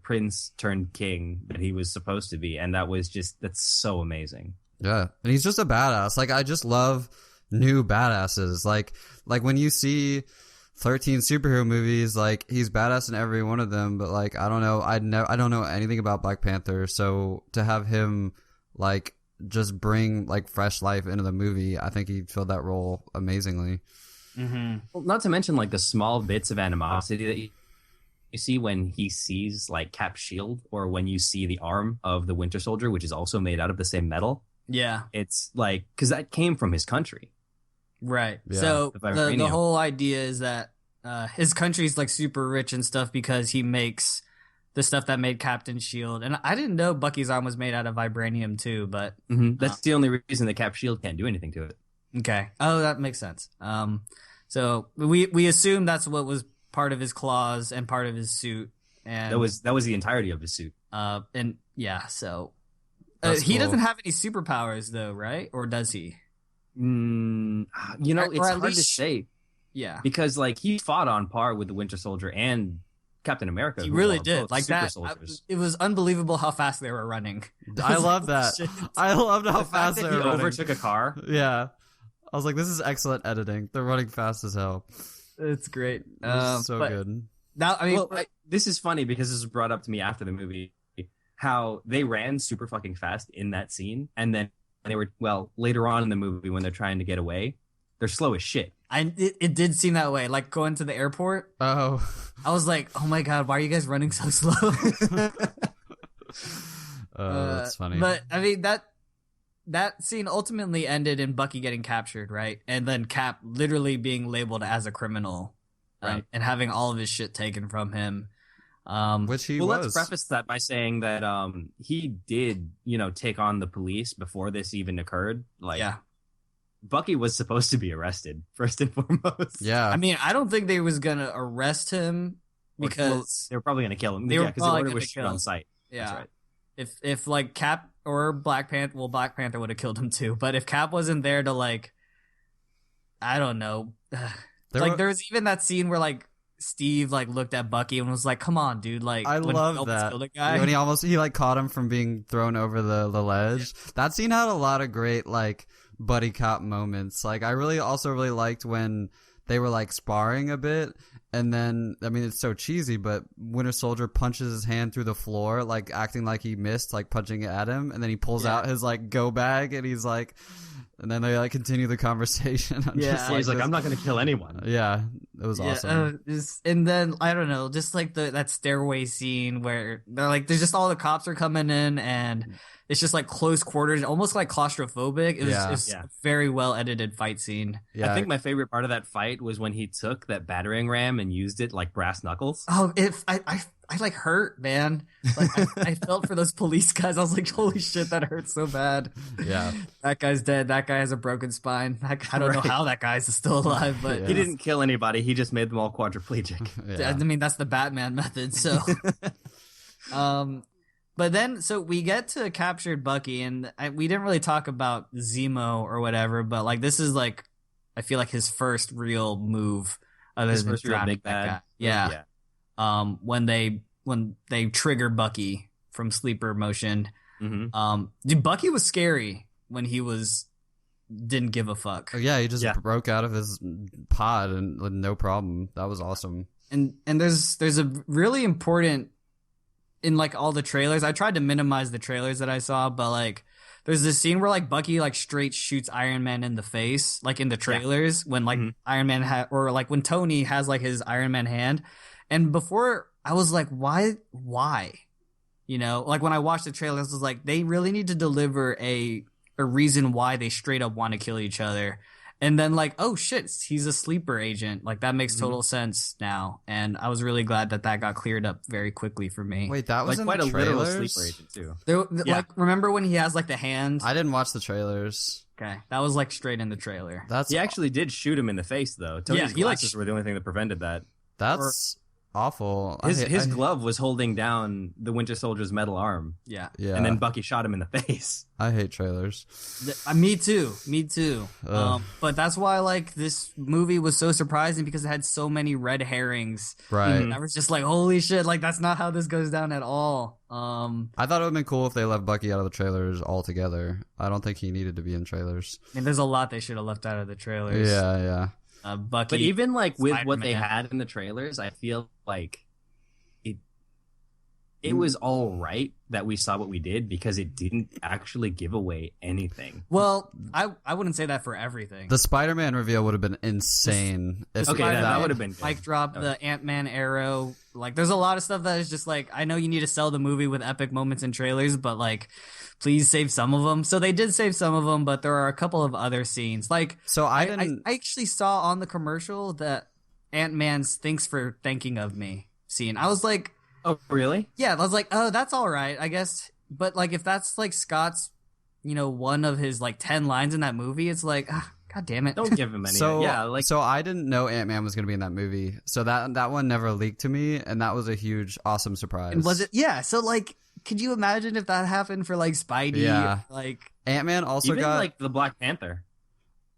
prince turned king that he was supposed to be, and that's so amazing. Yeah, and he's just a badass. Like, I just love new badasses. Like when you see 13 superhero movies, like, he's badass in every one of them, but, like, I don't know. I don't know anything about Black Panther, so to have him, like, just bring, like, fresh life into the movie, I think he filled that role amazingly. Well, not to mention, like, the small bits of animosity that you see when he sees, like, Cap's shield, or when you see the arm of the Winter Soldier, which is also made out of the same metal. Yeah. It's, like, because that came from his country. Right. Yeah. So the whole idea is that his country's, like, super rich and stuff because he makes the stuff that made Captain's shield. And I didn't know Bucky's arm was made out of vibranium, too, but... That's the only reason the Cap shield can't do anything to it. Okay. Oh, that makes sense. So we assume that's what was part of his claws and part of his suit, and that was the entirety of his suit. And yeah, so That's he cool. doesn't have any superpowers though, right? Or does he? It's Or at hard to least- say Yeah, because like he fought on par with the Winter Soldier and Captain America. he who really are did. both Like super that. soldiers. It was unbelievable how fast they were running. I love that. Shit. I loved how The fact fast that they he were running. overtook a car. Yeah. I was like, this is excellent editing. They're running fast as hell. It's great. This is so but good. Now, I mean, This is funny because this was brought up to me after the movie. How they ran super fucking fast in that scene, and then they were later on in the movie when they're trying to get away, they're slow as shit. it did seem that way. Like going to the airport, Oh. I was like, oh my god, why are you guys running so slow? That's funny. But I mean that scene ultimately ended in Bucky getting captured, right? And then Cap literally being labeled as a criminal, Right. and having all of his shit taken from him. Which he Well, was. let's preface that by saying that he did, take on the police before this even occurred. Like, yeah. Bucky was supposed to be arrested first and foremost. Yeah. I mean, I don't think they was gonna arrest him because they were probably gonna kill him. They were Because the probably order gonna was kill shoot on him. sight. yeah. That's right. If like Cap or Black Panther, Black Panther would have killed him too. But if Cap wasn't there to like, I don't know, there was even that scene where like Steve like looked at Bucky and was like, "Come on, dude!" Like I when he love almost that. killed a guy. When he like caught him from being thrown over the ledge. That scene had a lot of great like buddy cop moments. Like I really liked when they were like sparring a bit, and then I mean it's so cheesy, but Winter Soldier punches his hand through the floor, like acting like he missed, like punching it at him, and then he pulls out his like go bag, and he's like, and then they like continue the conversation. He's like, I'm not gonna kill anyone. Yeah, it was awesome. And then I don't know, just like that stairway scene where they're like, there's just all the cops are coming in, and it's just like close quarters, almost like claustrophobic. It was a very well edited fight scene. Yeah, I think my favorite part of that fight was when he took that battering ram and used it like brass knuckles. Oh, I like hurt, man. Like I felt for those police guys. I was like, holy shit, that hurts so bad. Yeah, that guy's dead. That guy has a broken spine. I don't know how that guy's still alive, but he didn't kill anybody. He just made them all quadriplegic. I mean, that's the Batman method. So, but then so we get to captured Bucky, and we didn't really talk about Zemo or whatever, but like this is like I feel like his first real move. His first real big bad. Yeah. When they trigger Bucky from sleeper motion. Mm-hmm. Dude, Bucky was scary when he didn't give a fuck. Yeah, he just broke out of his pod and with no problem. That was awesome. And there's a really important in like all the trailers. I tried to minimize the trailers that I saw, but like there's this scene where like Bucky like straight shoots Iron Man in the face, like in the trailers when like Iron Man or like when Tony has like his Iron Man hand. And before I was like, why? Like when I watched the trailers, I was like, they really need to deliver a reason why they straight up want to kill each other. And then like, oh shit, he's a sleeper agent. Like that makes total sense now. And I was really glad that got cleared up very quickly for me. Wait, that was like in quite the a literal trailers? sleeper agent too. Like, remember when he has like the hand? I didn't watch the trailers. Okay, that was like straight in the trailer. He actually did shoot him in the face though. Tony's glasses were the only thing that prevented that. That's awful. His glove was holding down the Winter Soldier's metal arm. Yeah. And then Bucky shot him in the face. I hate trailers. Me too. But that's why like this movie was so surprising because it had so many red herrings. Right. I was just like, holy shit, like that's not how this goes down at all. I thought it would have been cool if they left Bucky out of the trailers altogether. I don't think he needed to be in trailers. I mean, there's a lot they should have left out of the trailers. Yeah. Bucky, but even like with Spider-Man. what they had in the trailers, I feel like it was all right that we saw what we did because it didn't actually give away anything. Well, I wouldn't say that for everything. The Spider-Man reveal would have been insane. That would have been good. Mic drop, the Ant-Man arrow. Like, there's a lot of stuff that is just like, I know you need to sell the movie with epic moments and trailers, but like, please save some of them. So they did save some of them, but there are a couple of other scenes. Like, so I actually saw on the commercial that Ant-Man's "Thanks for Thinking of Me" scene. I was like, oh, really? Yeah, I was like, oh, that's all right, I guess. But like, if that's like Scott's, one of his like 10 lines in that movie, it's like, God damn it! Don't give him any. So I didn't know Ant-Man was going to be in that movie. So that one never leaked to me, and that was a huge, awesome surprise. And was it? Yeah. So like, could you imagine if that happened for like Spidey? Yeah. Like Ant-Man also even got like the Black Panther.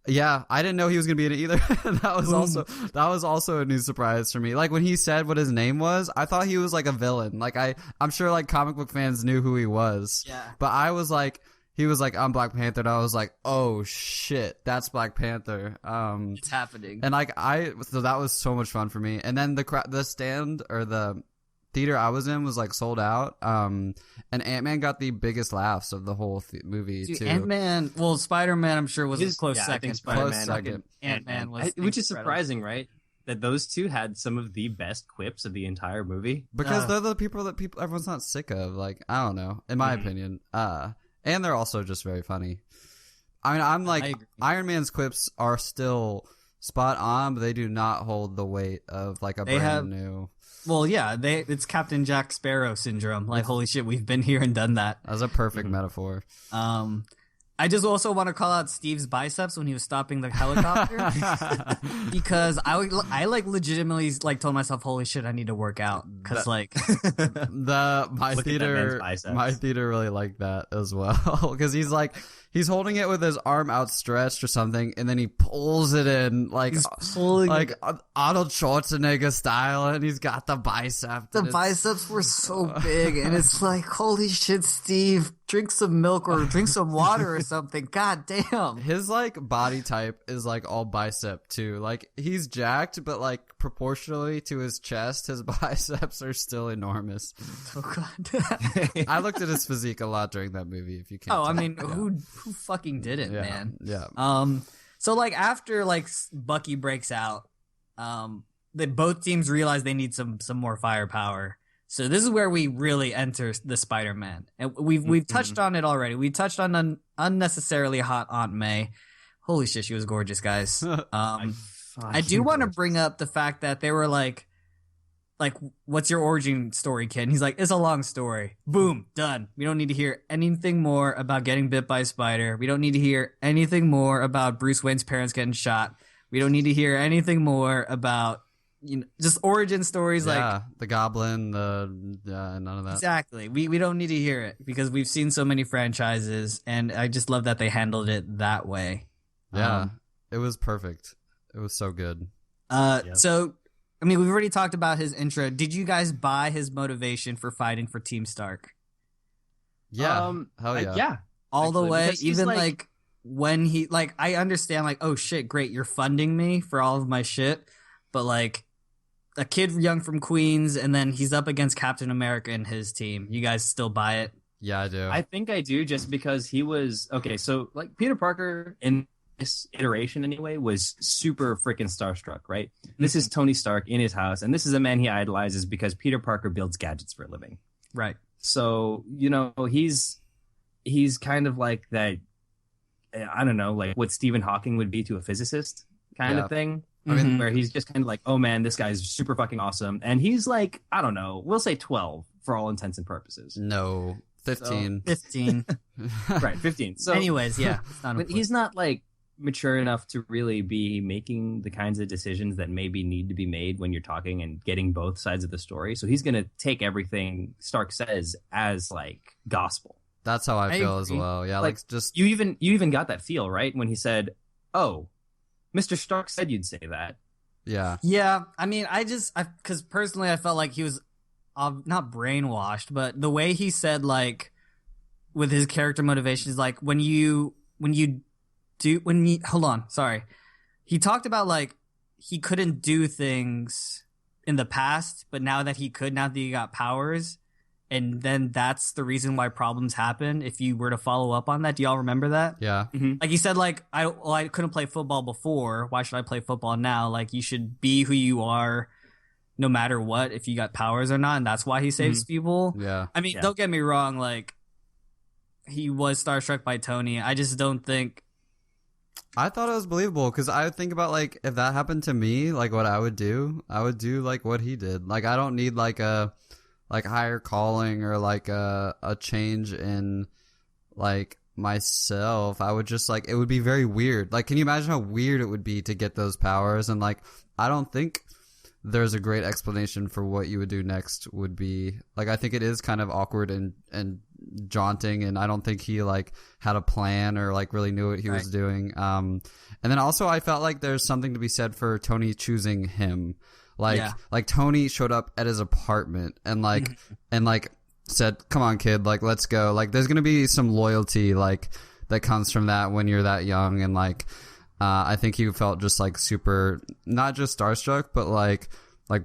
Yeah, I didn't know he was gonna be in it either. that was also a new surprise for me. Like when he said what his name was, I thought he was like a villain. Like I'm sure like comic book fans knew who he was. Yeah. But I was like, he was like, I'm Black Panther, and I was like, oh shit, that's Black Panther. It's happening. And like so that was so much fun for me. And then the stand or the theater I was in was like sold out. And Ant-Man got the biggest laughs of the whole movie. Dude, too. Ant-Man, well, Spider-Man, I'm sure was a close second. I think Spider-Man, Close second. Ant-Man was, which is surprising, right? That those two had some of the best quips of the entire movie. Because they're the people that everyone's not sick of. Like, I don't know, in my opinion. And they're also just very funny. I mean, I'm like, Iron Man's quips are still spot on, but they do not hold the weight of like brand new. Well, yeah, it's Captain Jack Sparrow syndrome. Like, holy shit, we've been here and done that. That was a perfect metaphor. I just also want to call out Steve's biceps when he was stopping the helicopter because I like legitimately like told myself, holy shit, I need to work out because like my theater really liked that as well because he's holding it with his arm outstretched or something, and then he pulls it in like Arnold Schwarzenegger style, and he's got the bicep. The biceps were so big, and it's like, holy shit, Steve, drink some milk or drink some water or something. God damn. His like body type is like all bicep too. Like he's jacked, but like proportionally to his chest, his biceps are still enormous. Oh god. I looked at his physique a lot during that movie. If you can't. I mean, who fucking didn't, man? Yeah. So like after like Bucky breaks out, both teams realize they need some more firepower. So this is where we really enter the Spider-Man, and we've touched on it already. We touched on an unnecessarily hot Aunt May. Holy shit, she was gorgeous, guys. I do want to bring up the fact that they were like, what's your origin story, kid? And he's like, it's a long story. Boom, done. We don't need to hear anything more about getting bit by a spider. We don't need to hear anything more about Bruce Wayne's parents getting shot. We don't need to hear anything more about, just origin stories like the Goblin, none of that. Exactly. We don't need to hear it because we've seen so many franchises, and I just love that they handled it that way. Yeah, it was perfect. It was so good. So, I mean, we've already talked about his intro. Did you guys buy his motivation for fighting for Team Stark? Yeah. Hell yeah. Yeah. All the way, even like when he I understand oh shit, great, you're funding me for all of my shit, but like a kid young from Queens, and then he's up against Captain America and his team. You guys still buy it? Yeah, I do. I think I do, just because he was okay. So like Peter Parker in this iteration anyway was super freaking starstruck, right? This is Tony Stark in his house, and this is a man he idolizes because Peter Parker builds gadgets for a living, right? So he's kind of like that. I don't know, like what Stephen Hawking would be to a physicist kind of thing. I mean, where he's just kind of like, oh man, this guy's super fucking awesome. And he's like, I don't know, we'll say 12 for all intents and purposes. No, 15. So, 15. Right, 15. So anyways, yeah. But he's not like mature enough to really be making the kinds of decisions that maybe need to be made when you're talking and getting both sides of the story. So he's going to take everything Stark says as like gospel. That's how I feel as well. Yeah, like just you even got that feel, right? When he said, "Oh, Mr. Stark said you'd say that." Yeah. Yeah. I mean, because personally, I felt like he was not brainwashed, but the way he said, like, with his character motivations, like hold on, sorry. He talked about like he couldn't do things in the past, but now that he got powers, and then that's the reason why problems happen if you were to follow up on that. Do y'all remember that? Yeah. Mm-hmm. Like he said, like, I couldn't play football before. Why should I play football now? Like, you should be who you are no matter what, if you got powers or not. And that's why he saves people. Yeah. I mean, don't get me wrong. Like, he was starstruck by Tony. I just don't think. I thought it was believable because I would think about like if that happened to me, like what I would do like what he did. Like I don't need like a higher calling or like a change in like myself, I would just like, it would be very weird. Like, can you imagine how weird it would be to get those powers? And like, I don't think there's a great explanation for what you would do next would be. Like, I think it is kind of awkward and jaunting, and I don't think he like had a plan or like really knew what he was doing. And then also I felt like there's something to be said for Tony choosing him. Like Tony showed up at his apartment and like said, "Come on, kid, like let's go." Like there's gonna be some loyalty like that comes from that when you're that young, and like I think he felt just like super, not just starstruck, but like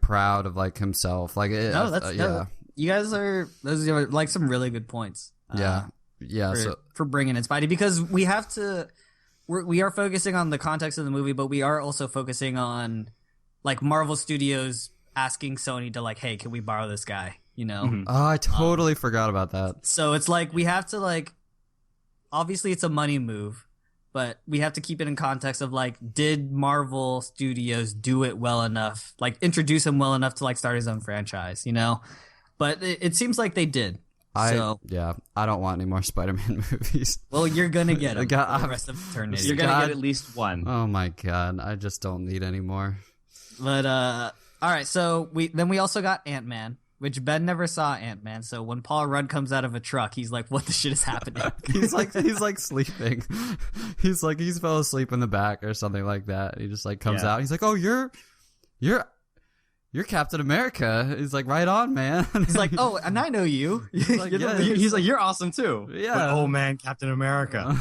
proud of like himself. Like it, no, you guys those are like some really good points. For bringing in Spidey, because we have to. We are focusing on the context of the movie, but we are also focusing on like Marvel Studios asking Sony to like, hey, can we borrow this guy? You know? Mm-hmm. Oh, I totally forgot about that. So it's like we have to like, obviously it's a money move, but we have to keep it in context of like, did Marvel Studios do it well enough? Like introduce him well enough to like start his own franchise, you know? But it seems like they did. I don't want any more Spider-Man movies. Well, you're gonna get them for the rest of eternity. You're gonna get at least one. Oh my god, I just don't need any more. But all right, so we also got Ant-Man, which Ben never saw Ant-Man. So when Paul Rudd comes out of a truck, he's like, "What the shit is happening?" he's like sleeping. He's fell asleep in the back or something like that. He just like comes out. He's like, "Oh, you're Captain America." He's like, "Right on, man." He's like, "Oh, and I know you." He's like, "You're awesome too." Yeah. Like, oh man, Captain America.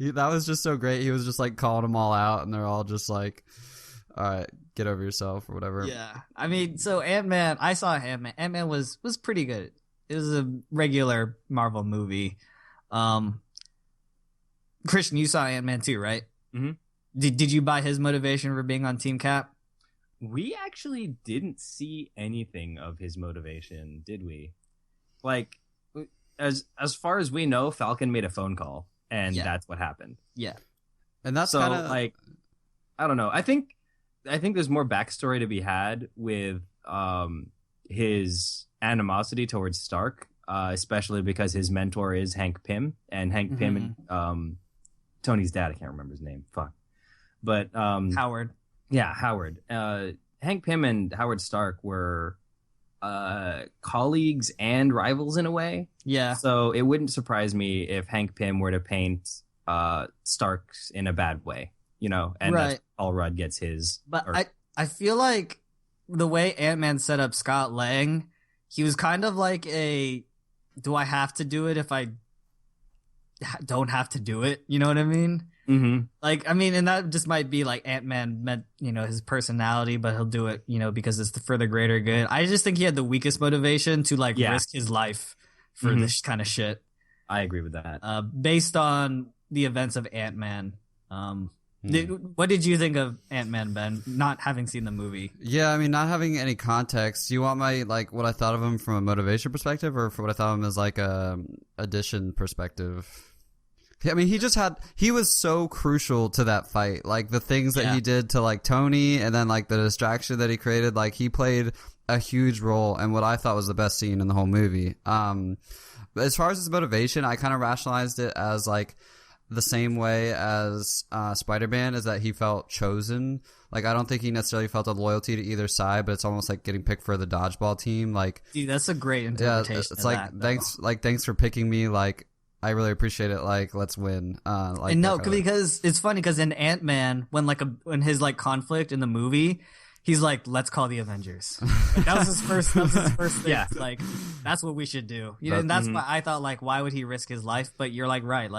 That was just so great. He was just like calling them all out, and they're all just like, "All right, get over yourself," or whatever. Yeah, I mean, so Ant-Man. I saw Ant-Man. Ant-Man was pretty good. It was a regular Marvel movie. Christian, you saw Ant-Man too, right? Mm-hmm. Did you buy his motivation for being on Team Cap? We actually didn't see anything of his motivation, did we? Like, as far as we know, Falcon made a phone call, and that's what happened. Yeah, and that's so kind of like, I don't know. I think there's more backstory to be had with his animosity towards Stark, especially because his mentor is Hank Pym, and Hank Pym and Tony's dad. I can't remember his name. Fuck, but Howard. Yeah, Howard. Hank Pym and Howard Stark were colleagues and rivals in a way. Yeah. So it wouldn't surprise me if Hank Pym were to paint Starks in a bad way, you know, and that's Paul Rudd gets his. But I feel like the way Ant-Man set up Scott Lang, he was kind of like do I have to do it if I don't have to do it? You know what I mean? Mm-hmm. Like, I mean, and that just might be like Ant-Man meant, you know, his personality, but he'll do it, you know, because it's for the greater good. I just think he had the weakest motivation to like risk his life for this kind of shit. I agree with that. Based on the events of Ant-Man. What did you think of Ant-Man, Ben? Not having seen the movie. Yeah, I mean, not having any context. Do you want my like what I thought of him from a motivation perspective, or for what I thought of him as like a addition perspective? I mean, he was so crucial to that fight. Like the things that he did to like Tony, and then like the distraction that he created, like he played a huge role in what I thought was the best scene in the whole movie. But as far as his motivation, I kind of rationalized it as like the same way as Spider-Man, is that he felt chosen. Like I don't think he necessarily felt a loyalty to either side, but it's almost like getting picked for the dodgeball team. Like, dude, that's a great interpretation. Yeah, it's like thanks for picking me. Like, I really appreciate it. Like, let's win. And no, because it's funny because in Ant-Man, when his like conflict in the movie, he's like, "Let's call the Avengers." Like, that was his first thing. Yeah, like that's what we should do. You know, and that's why I thought like, why would he risk his life? But you're like, right,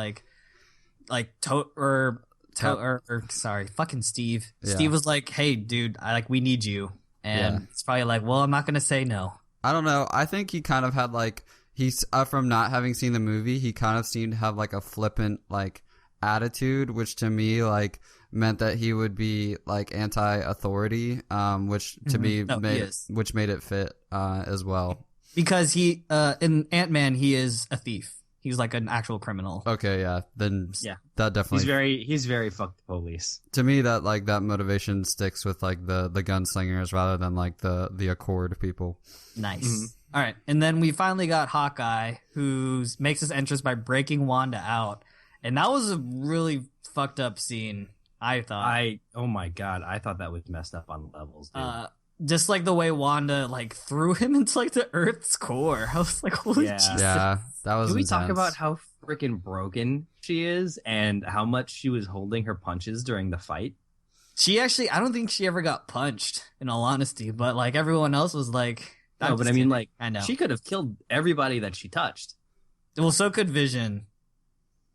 sorry, fucking Steve. Yeah. Steve was like, "Hey, dude, we need you," and it's probably like, "Well, I'm not gonna say no." I don't know. I think he kind of had like. He's from not having seen the movie, he kind of seemed to have like a flippant like attitude, which to me like meant that he would be like anti-authority, which to me made it fit as well. Because he in Ant-Man he is a thief. He's like an actual criminal. Okay, then that definitely he's very fuck the police. To me, that like that motivation sticks with like the gunslingers rather than like the Accord people. Nice. Mm-hmm. All right, and then we finally got Hawkeye, who makes his entrance by breaking Wanda out. And that was a really fucked up scene, I thought. Oh my god, I thought that was messed up on levels, dude. Just like the way Wanda like threw him into like the Earth's core. I was like, holy Jesus. Yeah, that was Can we intense. talk about how freaking broken she is and how much she was holding her punches during the fight? She actually, I don't think she ever got punched, in all honesty, but like everyone else was like... No, but I mean, like, I know. She could have killed everybody that she touched. Well, so could Vision,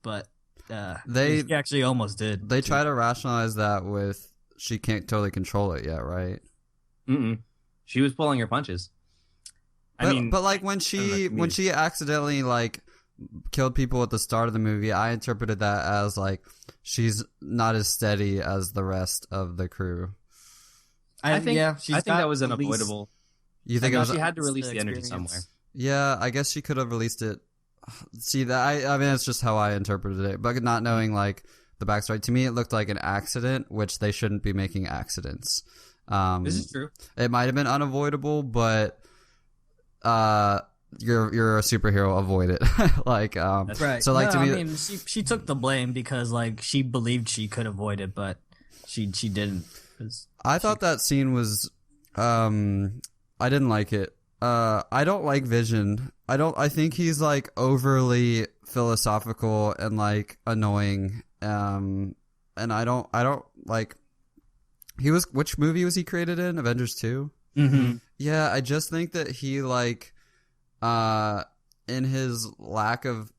but she actually almost did. They try to rationalize that with she can't totally control it yet, right? She was pulling her punches. But like when she accidentally like killed people at the start of the movie, I interpreted that as like she's not as steady as the rest of the crew. I think that was unavoidable. You think she had to release the energy somewhere? Yeah, I guess she could have released it. See that? I mean, it's just how I interpreted it, but not knowing like the backstory. To me, it looked like an accident, which they shouldn't be making accidents. This is true. It might have been unavoidable, but you're a superhero, avoid it. Like that's right. So like to me, I mean, she took the blame because like she believed she could avoid it, but she didn't. I thought that scene was I didn't like it. I don't like Vision. I think he's like overly philosophical and like annoying. And I don't like. Which movie was he created in? Avengers 2? Mm-hmm. Yeah, I just think that he like in his lack of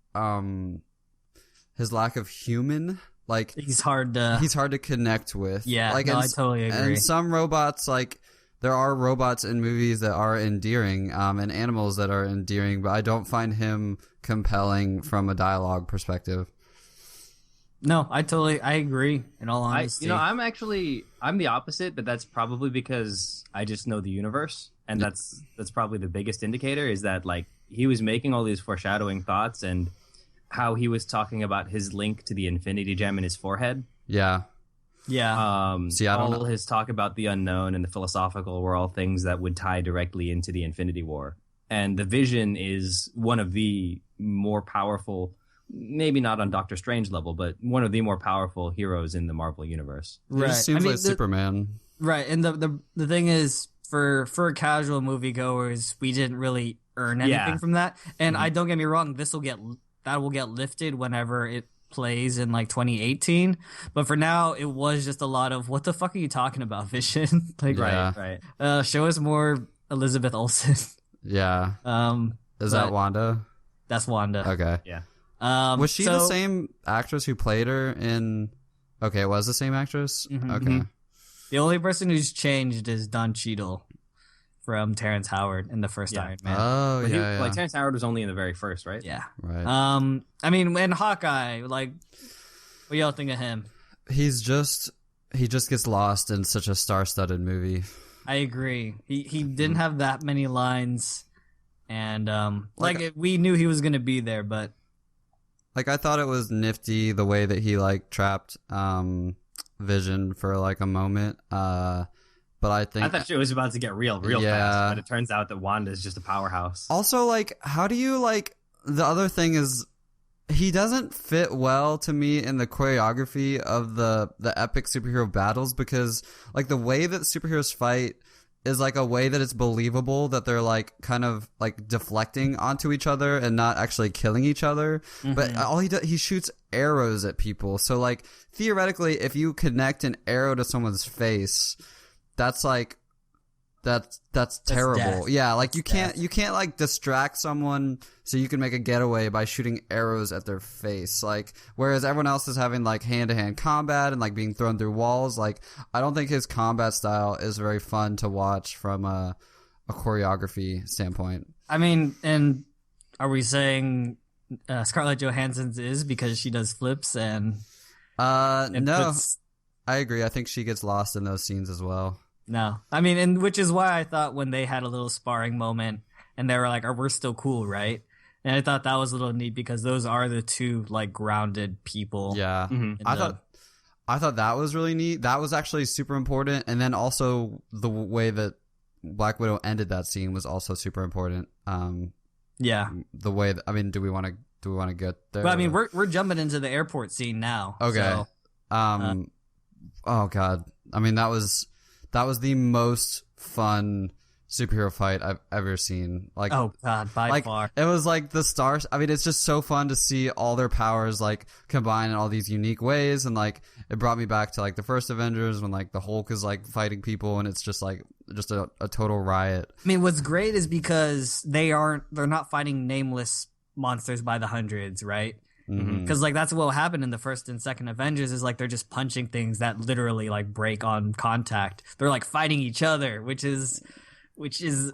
human, like he's hard to connect with. Yeah, like, I totally agree. And some robots, like there are robots in movies that are endearing, and animals that are endearing, but I don't find him compelling from a dialogue perspective. No, I agree. In all honesty, I'm the opposite, but that's probably because I just know the universe, and that's probably the biggest indicator is that like he was making all these foreshadowing thoughts and how he was talking about his link to the Infinity Gem in his forehead. Yeah. See, all his talk about the unknown and the philosophical were all things that would tie directly into the Infinity War, and the Vision is one of the more powerful. Maybe not on Doctor Strange level, but one of the more powerful heroes in the Marvel universe. Right. He just seems like Superman. Right, and the thing is, for casual moviegoers, we didn't really earn anything from that. And I don't get me wrong, that will get lifted whenever it plays in like 2018. But for now, it was just a lot of what the fuck are you talking about, Vision? Like, right. Show us more Elizabeth Olsen. Yeah. Is that Wanda? That's Wanda. Okay. Yeah. Was she the same actress who played her in... Okay, it was the same actress? Mm-hmm, okay. Mm-hmm. The only person who's changed is Don Cheadle from Terrence Howard in the first Iron Man. Oh, yeah. Like, Terrence Howard was only in the very first, right? Yeah. Right. I mean, and Hawkeye, like, what y'all think of him? He just gets lost in such a star-studded movie. I agree. He didn't have that many lines, and, we knew he was going to be there, but... Like, I thought it was nifty the way that he, like, trapped Vision for, like, a moment. But I thought it was about to get real fast. But it turns out that Wanda is just a powerhouse. Also, like, how do you, like... The other thing is, he doesn't fit well to me in the choreography of the epic superhero battles because, like, the way that superheroes fight... is like a way that it's believable that they're like kind of like deflecting onto each other and not actually killing each other. Mm-hmm. But all he does, he shoots arrows at people. So like theoretically, if you connect an arrow to someone's face, that's like, that's terrible. Death. Yeah. Like you can't like distract someone so you can make a getaway by shooting arrows at their face. Like, whereas everyone else is having like hand-to-hand combat and like being thrown through walls. Like, I don't think his combat style is very fun to watch from a choreography standpoint. I mean, and are we saying Scarlett Johansson's is because she does flips and no, I agree. I think she gets lost in those scenes as well. No. I mean, and which is why I thought when they had a little sparring moment and they were like, we're still cool, right? And I thought that was a little neat because those are the two, like, grounded people. Yeah. Mm-hmm. I thought that was really neat. That was actually super important. And then also the way that Black Widow ended that scene was also super important. Yeah. The way that, I mean, do we want to do we want to get there? Well, I mean, we're jumping into the airport scene now. Okay. So, oh god. I mean, that was the most fun superhero fight I've ever seen. Like, oh god, by far. It was like the stars. I mean, it's just so fun to see all their powers like combine in all these unique ways, and like it brought me back to like the first Avengers when like the Hulk is like fighting people, and it's just like a total riot. I mean, what's great is because they're not fighting nameless monsters by the hundreds, right? Because like that's what happened in the first and second Avengers is like they're just punching things that literally like break on contact. They're like fighting each other, which is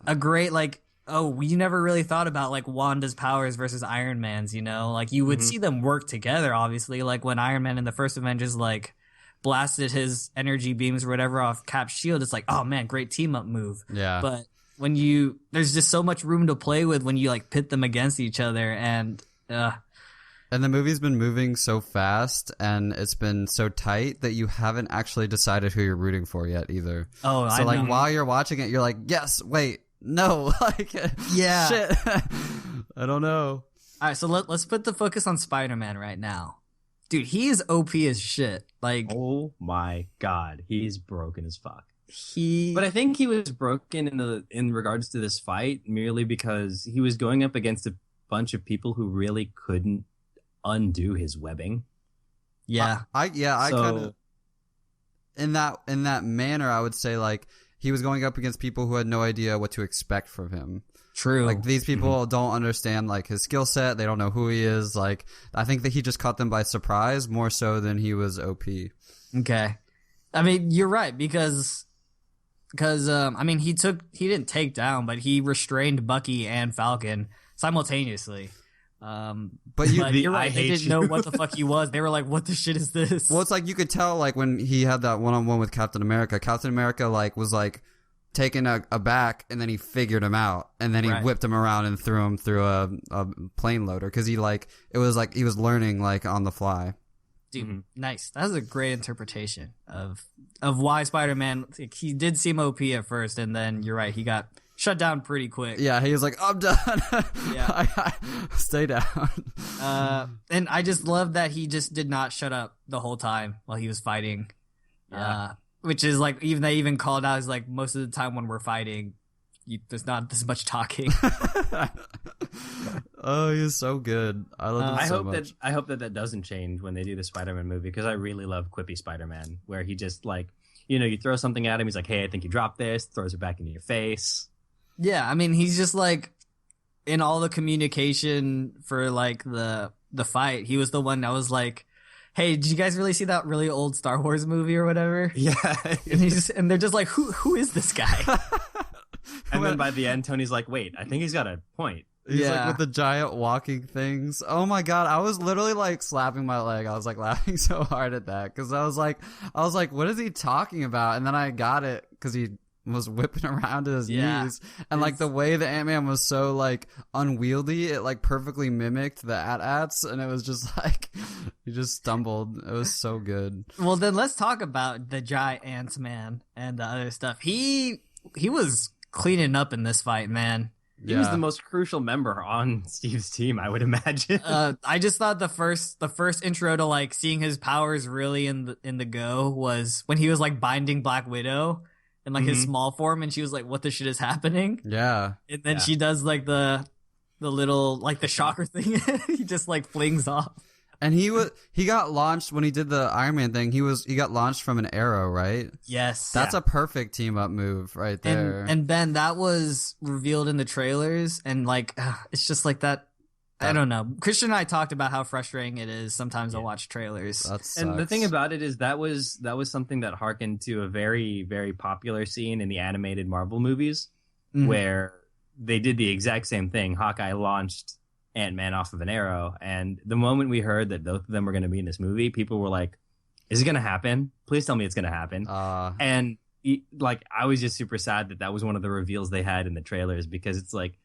a great like, oh, we never really thought about like Wanda's powers versus Iron Man's, you know? Like you would see them work together, obviously, like when Iron Man in the first Avengers like blasted his energy beams or whatever off Cap's shield, it's like, oh man, great team up move. Yeah. But when there's just so much room to play with when you like pit them against each other, and the movie's been moving so fast and it's been so tight that you haven't actually decided who you're rooting for yet either. Oh, so I like know. while you're watching it, you're like, yes, wait, no, like, yeah, shit, I don't know. All right, so let's put the focus on Spider-Man right now, dude. He is OP as shit. Like, oh my god, he's broken as fuck. But I think he was broken in regards to this fight merely because he was going up against a bunch of people who really couldn't undo his webbing. Yeah. I kind of in that manner I would say like he was going up against people who had no idea what to expect from him. True. Like these people don't understand like his skill set, they don't know who he is. Like I think that he just caught them by surprise more so than he was OP. Okay. I mean, you're right because I mean he didn't take down, but he restrained Bucky and Falcon simultaneously. But you're right. They didn't know what the fuck he was. They were like, "What the shit is this?" Well, it's like you could tell, like when he had that one-on-one with Captain America. Captain America, like, was like taken aback, and then he figured him out, and then he whipped him around and threw him through a plane loader because it was like he was learning like on the fly. Dude, nice. That was a great interpretation of why Spider-Man. Like, he did seem OP at first, and then you're right. He got shut down pretty quick. Yeah, he was like, I'm done. Yeah. Stay down. And I just love that he just did not shut up the whole time while he was fighting. Yeah. Which is like, they even called out as like, most of the time when we're fighting, there's not this much talking. Oh, he's so good. I love him so much. I hope that doesn't change when they do the Spider-Man movie because I really love quippy Spider-Man where he just like, you throw something at him, he's like, hey, I think you dropped this, throws it back into your face. Yeah, I mean, he's just like in all the communication for like the fight. He was the one that was like, "Hey, did you guys really see that really old Star Wars movie or whatever?" Yeah, and they're just like, "Who is this guy?" And then by the end, Tony's like, "Wait, I think he's got a point." He's like with the giant walking things. Oh my god, I was literally like slapping my leg. I was like laughing so hard at that because I was like, what is he talking about? And then I got it because he was whipping around to his knees, and like the way the Ant-Man was so like unwieldy, it like perfectly mimicked the AT-ATs, and it was just like he just stumbled. It was so good. Well, then let's talk about the giant Ant-Man and the other stuff. He was cleaning up in this fight, man. He was the most crucial member on Steve's team, I would imagine. I just thought the first intro to like seeing his powers really in the go was when he was like binding Black Widow in like his small form, and she was like, "What the shit is happening?" Yeah. And then she does like the little like the shocker thing. He just like flings off. And he got launched when he did the Iron Man thing. He got launched from an arrow, right? Yes. That's a perfect team up move right there. And Ben, that was revealed in the trailers, and like it's just like that. I don't know. Christian and I talked about how frustrating it is sometimes to watch trailers. And the thing about it is that was something that harkened to a very, very popular scene in the animated Marvel movies where they did the exact same thing. Hawkeye launched Ant-Man off of an arrow, and the moment we heard that both of them were going to be in this movie, people were like, is it going to happen? Please tell me it's going to happen. And like I was just super sad that was one of the reveals they had in the trailers, because it's like,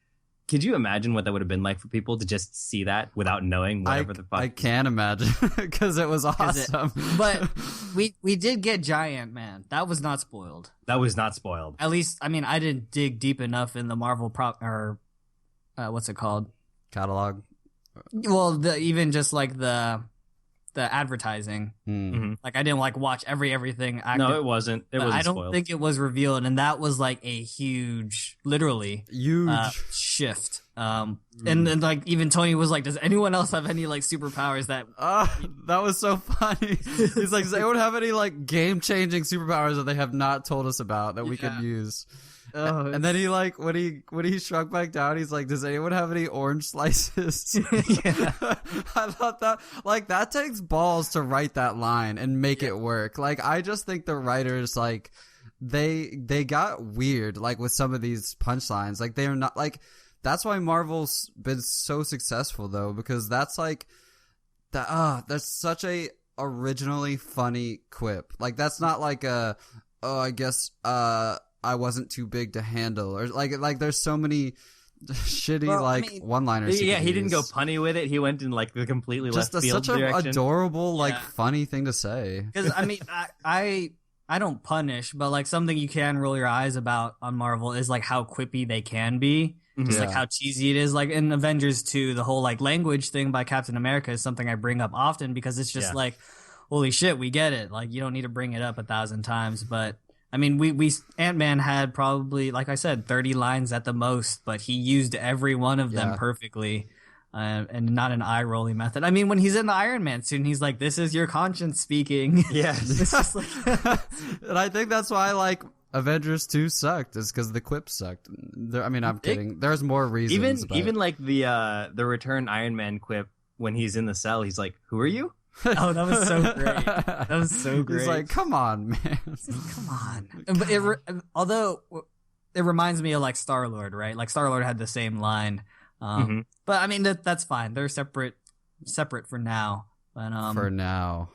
could you imagine what that would have been like for people to just see that without knowing whatever the fuck? I can't imagine because it was awesome. But we did get Giant Man. That was not spoiled. That was not spoiled. At least, I mean, I didn't dig deep enough in the Marvel what's it called? Catalog. Well, even just like the advertising. Mm-hmm. Like I didn't like watch everything. No, it wasn't. It wasn't. I don't spoiled. think it was revealed, and that was like a huge, literally shift. And like even Tony was like, "Does anyone else have any like superpowers that?" That was so funny. He's like, "Does anyone have any like game-changing superpowers that they have not told us about that we could use?" And then he like when he shrunk back down, he's like, "Does anyone have any orange slices?" I thought that like that takes balls to write that line and make it work. Like I just think the writers like they got weird like with some of these punchlines. Like they are not like that's why Marvel's been so successful though, because that's like that that's such a originally funny quip. Like that's not like I guess I wasn't too big to handle, or like there's so many shitty one-liners. Yeah, he didn't go punny with it. He went in like the completely left field such direction. Such an adorable, funny thing to say. Because I mean, I don't punish, but like something you can roll your eyes about on Marvel is like how quippy they can be. Just like how cheesy it is. Like in Avengers 2, the whole like language thing by Captain America is something I bring up often because it's just like, holy shit, we get it. Like you don't need to bring it up 1,000 times, but. I mean, we Ant-Man had probably, like I said, 30 lines at the most, but he used every one of them perfectly, and not an eye-rolling method. I mean, when he's in the Iron Man suit, and he's like, "This is your conscience speaking." Yeah, it's just like, and I think that's why like Avengers 2 sucked, is because the quips sucked. I mean, I'm kidding. There's more reasons. Even like the return Iron Man quip when he's in the cell, he's like, "Who are you?" Oh, that was so great. That was so great. He's like, come on, man. Come on. But although it reminds me of like Star-Lord, right? Like Star-Lord had the same line. But I mean, that's fine. They're separate for now. But, for now.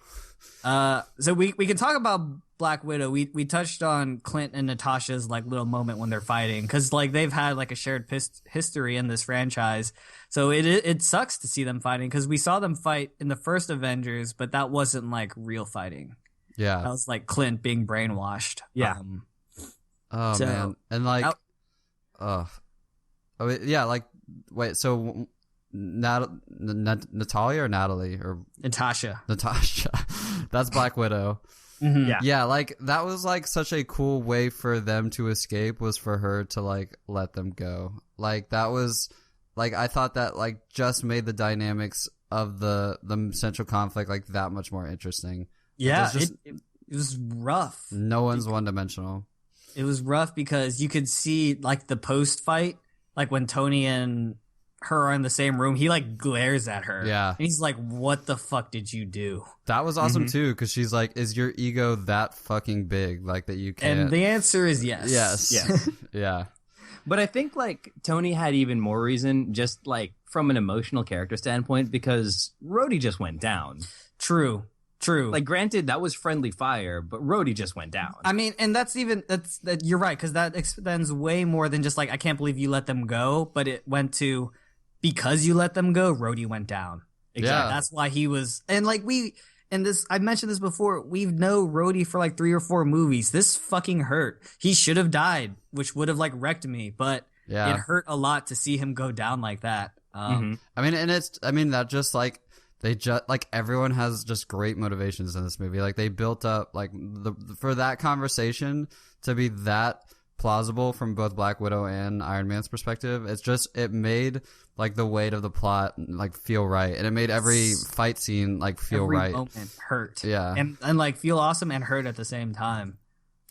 So we can talk about Black Widow. We touched on Clint and Natasha's like little moment when they're fighting, because like they've had like a shared history in this franchise. So it sucks to see them fighting, because we saw them fight in the first Avengers, but that wasn't like real fighting. Yeah, that was like Clint being brainwashed. Yeah. Man, and like, yeah, like wait, so. Natalia or Natalie or Natasha. That's Black Widow. Mm-hmm. Yeah, like that was like such a cool way for them to escape, was for her to like let them go. Like that was like, I thought that like just made the dynamics of the central conflict like that much more interesting. Yeah, it was rough. No one's one-dimensional. It was rough because you could see like the post fight, like when Tony and her are in the same room, he like glares at her. Yeah. And he's like, "What the fuck did you do?" That was awesome too, because she's like, "Is your ego that fucking big, like that you can't?" And the answer is yes. Yes. Yeah. But I think like Tony had even more reason, just like from an emotional character standpoint, because Rhodey just went down. True. Like, granted, that was friendly fire, but Rhodey just went down. I mean, and that's you're right, because that extends way more than just like, I can't believe you let them go, but it went to, because you let them go, Rhodey went down. Exactly. Yeah. That's why he was, and like I mentioned this before, we've known Rhodey for like 3 or 4 movies. This fucking hurt. He should have died, which would have like wrecked me, but it hurt a lot to see him go down like that. I mean, and that just like, they just like, everyone has just great motivations in this movie. Like they built up like for that conversation to be that plausible from both Black Widow and Iron Man's perspective. It made like the weight of the plot like feel right, and it made every fight scene like feel every right. Moment hurt, yeah, and like feel awesome and hurt at the same time.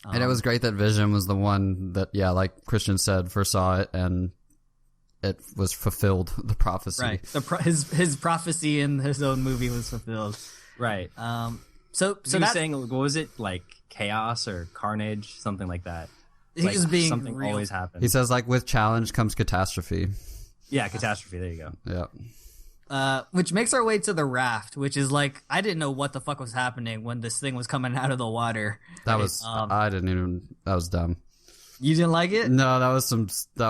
And it was great that Vision was the one that, like Christian said, foresaw it and it was fulfilled, the prophecy. Right, his prophecy in his own movie was fulfilled. Right. So he was saying, what was it, like chaos or carnage, something like that? He was being something real. Always happens. He says, like, with challenge comes catastrophe. Yeah, catastrophe. There you go. Yeah. Which makes our way to the raft, which is like, I didn't know what the fuck was happening when this thing was coming out of the water. That was that was dumb. You didn't like it? No, that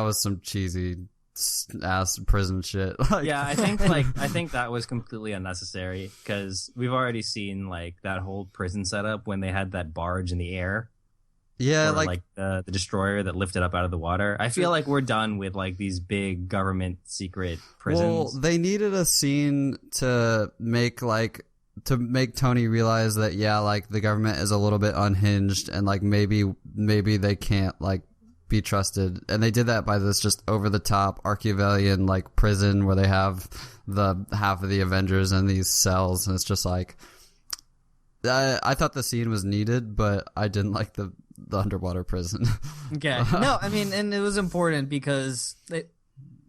was some cheesy ass prison shit. Yeah, I think that was completely unnecessary, because we've already seen like that whole prison setup when they had that barge in the air. Yeah, or like the destroyer that lifted up out of the water. I feel like we're done with like these big government secret prisons. Well, they needed a scene to make Tony realize that like the government is a little bit unhinged and like maybe they can't like be trusted, and they did that by this just over the top Archivelian like prison where they have the half of the Avengers in these cells, and it's just like I thought the scene was needed, but I didn't like the underwater prison. Okay. No, I mean, and it was important because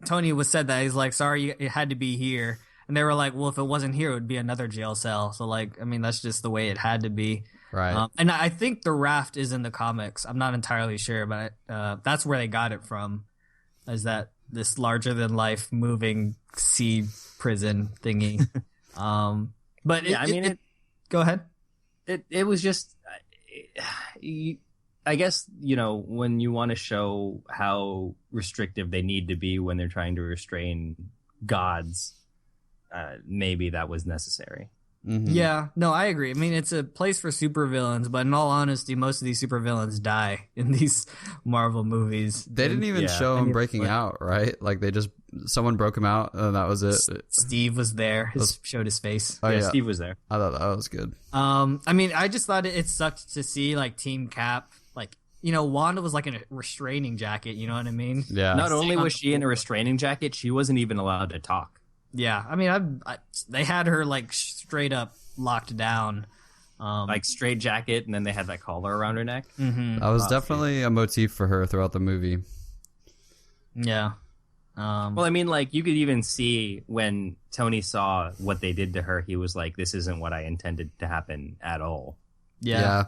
Tony was said that he's like, sorry, it had to be here. And they were like, well, if it wasn't here, it would be another jail cell. So like, I mean, that's just the way it had to be. Right. And I think the raft is in the comics. I'm not entirely sure, but that's where they got it from. Is that this larger than life moving sea prison thingy. But go ahead. It was just, I guess, you know, when you want to show how restrictive they need to be when they're trying to restrain gods, maybe that was necessary. Mm-hmm. Yeah, no, I agree. I mean, it's a place for supervillains, but in all honesty, most of these supervillains die in these Marvel movies. They didn't even show him breaking out, right? Like someone broke him out, and that was it. Steve was there. Showed his face. Oh, yeah, Steve was there. I thought that was good. I mean, I just thought it sucked to see like Team Cap, like, you know, Wanda was like in a restraining jacket. You know what I mean? Yeah. Not only was she in a restraining jacket, she wasn't even allowed to talk. Yeah, I mean, they had her like straight up locked down, like straight jacket, and then they had that collar around her neck. Mm-hmm. That was definitely a motif for her throughout the movie. Yeah. Well, I mean, like you could even see when Tony saw what they did to her, he was like, "This isn't what I intended to happen at all." Yeah.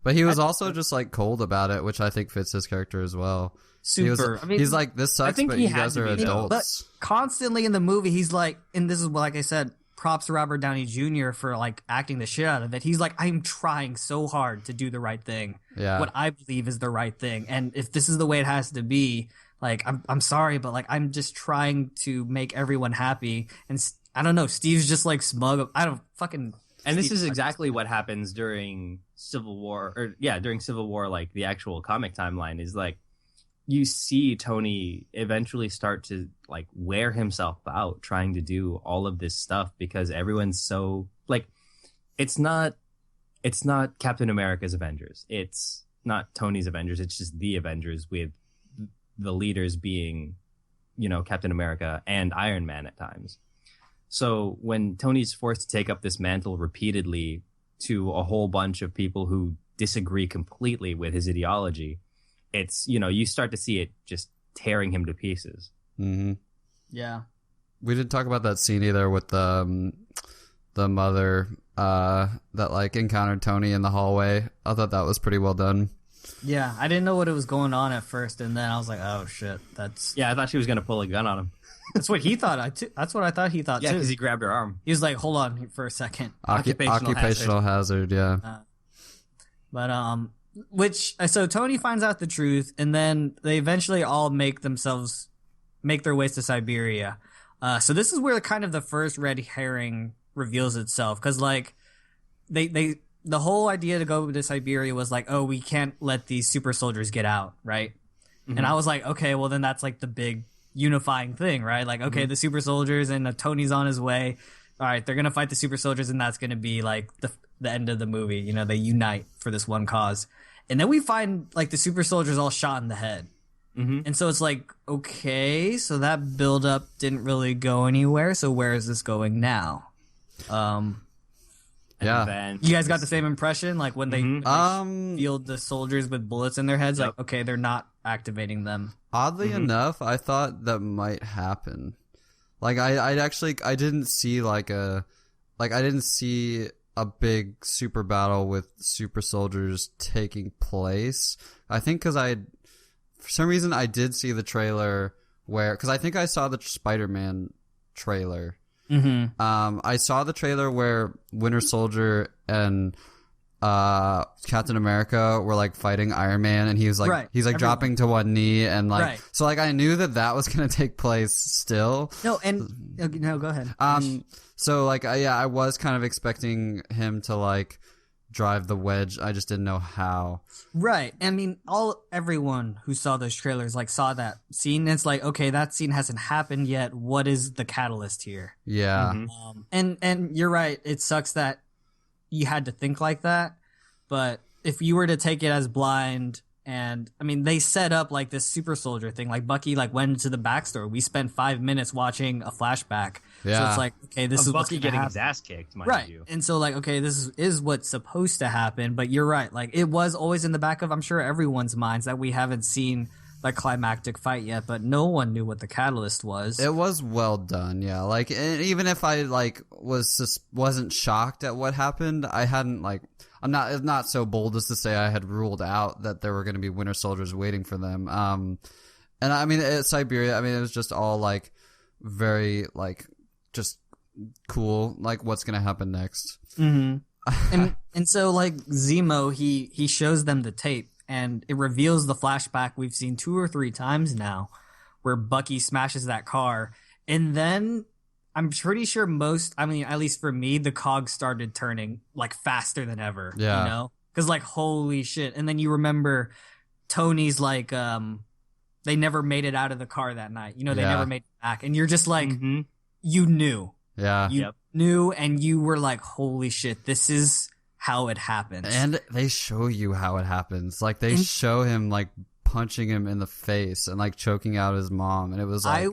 But he was also just like cold about it, which I think fits his character as well. Super. I mean, he's like, this sucks, but you guys are adults. But constantly in the movie, he's like, and this is like I said, props to Robert Downey Jr. for like acting the shit out of it. He's like, I'm trying so hard to do the right thing. Yeah. What I believe is the right thing. And if this is the way it has to be, like, I'm sorry, but like, I'm just trying to make everyone happy. And I don't know, Steve's just like smug. I don't fucking. And this is exactly what happens during Civil War, during Civil War, like the actual comic timeline is like, you see Tony eventually start to like wear himself out trying to do all of this stuff because everyone's so like, it's not Captain America's Avengers. It's not Tony's Avengers. It's just the Avengers with the leaders being, you know, Captain America and Iron Man at times. So when Tony's forced to take up this mantle repeatedly to a whole bunch of people who disagree completely with his ideology, it's, you know, you start to see it just tearing him to pieces. Mm-hmm. Yeah. We didn't talk about that scene either with the mother that like encountered Tony in the hallway. I thought that was pretty well done. Yeah, I didn't know what was going on at first, and then I was like, oh shit, Yeah, I thought she was going to pull a gun on him. That's what he thought. That's what I thought he thought too. Yeah, because he grabbed her arm. He was like, hold on for a second. Occupational hazard, yeah. So Tony finds out the truth, and then they eventually all make their ways to Siberia. So this is where kind of the first red herring reveals itself, because like the whole idea to go to Siberia was like, oh, we can't let these super soldiers get out, right? Mm-hmm. And I was like, okay, well then that's like the big unifying thing, right? Like, okay, the super soldiers and Tony's on his way. All right, they're gonna fight the super soldiers, and that's gonna be like the end of the movie. You know, they unite for this one cause. And then we find like the super soldiers all shot in the head. Mm-hmm. And so it's like, okay, so that build up didn't really go anywhere. So where is this going now? Yeah. You guys got the same impression? Like when they field the soldiers with bullets in their heads, like, okay, they're not activating them. Oddly enough, I thought that might happen. Like I didn't see I didn't see a big super battle with super soldiers taking place. I think because for some reason I did see the trailer because I think I saw the Spider-Man trailer. Mm-hmm. I saw the trailer where Winter Soldier and Captain America were like fighting Iron Man, and he's like dropping to one knee, and like so like I knew that was gonna take place still. No, go ahead. So like I was kind of expecting him to like drive the wedge. I just didn't know how. Right. I mean, everyone who saw those trailers like saw that scene. And it's like, okay, that scene hasn't happened yet. What is the catalyst here? Yeah. And you're right. It sucks that you had to think like that. But if you were to take it as blind, and I mean, they set up like this super soldier thing. Like Bucky like went into the backstory. We spent 5 minutes watching a flashback. Yeah. So it's like, okay, this is Bucky getting happen. his ass kicked, mind you. And so like, okay, this is what's supposed to happen. But you're right. Like it was always in the back of, I'm sure, everyone's minds that we haven't seen the climactic fight yet, but no one knew what the catalyst was. It was well done, yeah. Like, even if I like wasn't shocked at what happened, I hadn't like. I'm not so bold as to say I had ruled out that there were going to be Winter Soldiers waiting for them. And I mean, Siberia. I mean, it was just all like very like just cool. Like, what's going to happen next? Mm-hmm. and so like Zemo, he shows them the tape. And it reveals the flashback we've seen 2 or 3 times now where Bucky smashes that car. And then I'm pretty sure at least for me, the cogs started turning like faster than ever. Yeah. You know? Because like, holy shit. And then you remember Tony's like, they never made it out of the car that night. You know, they never made it back. And you're just like, you knew. Yeah. You knew, and you were like, holy shit, this is how it happens. And they show you how it happens. Like they show him like punching him in the face and like choking out his mom. And it was like,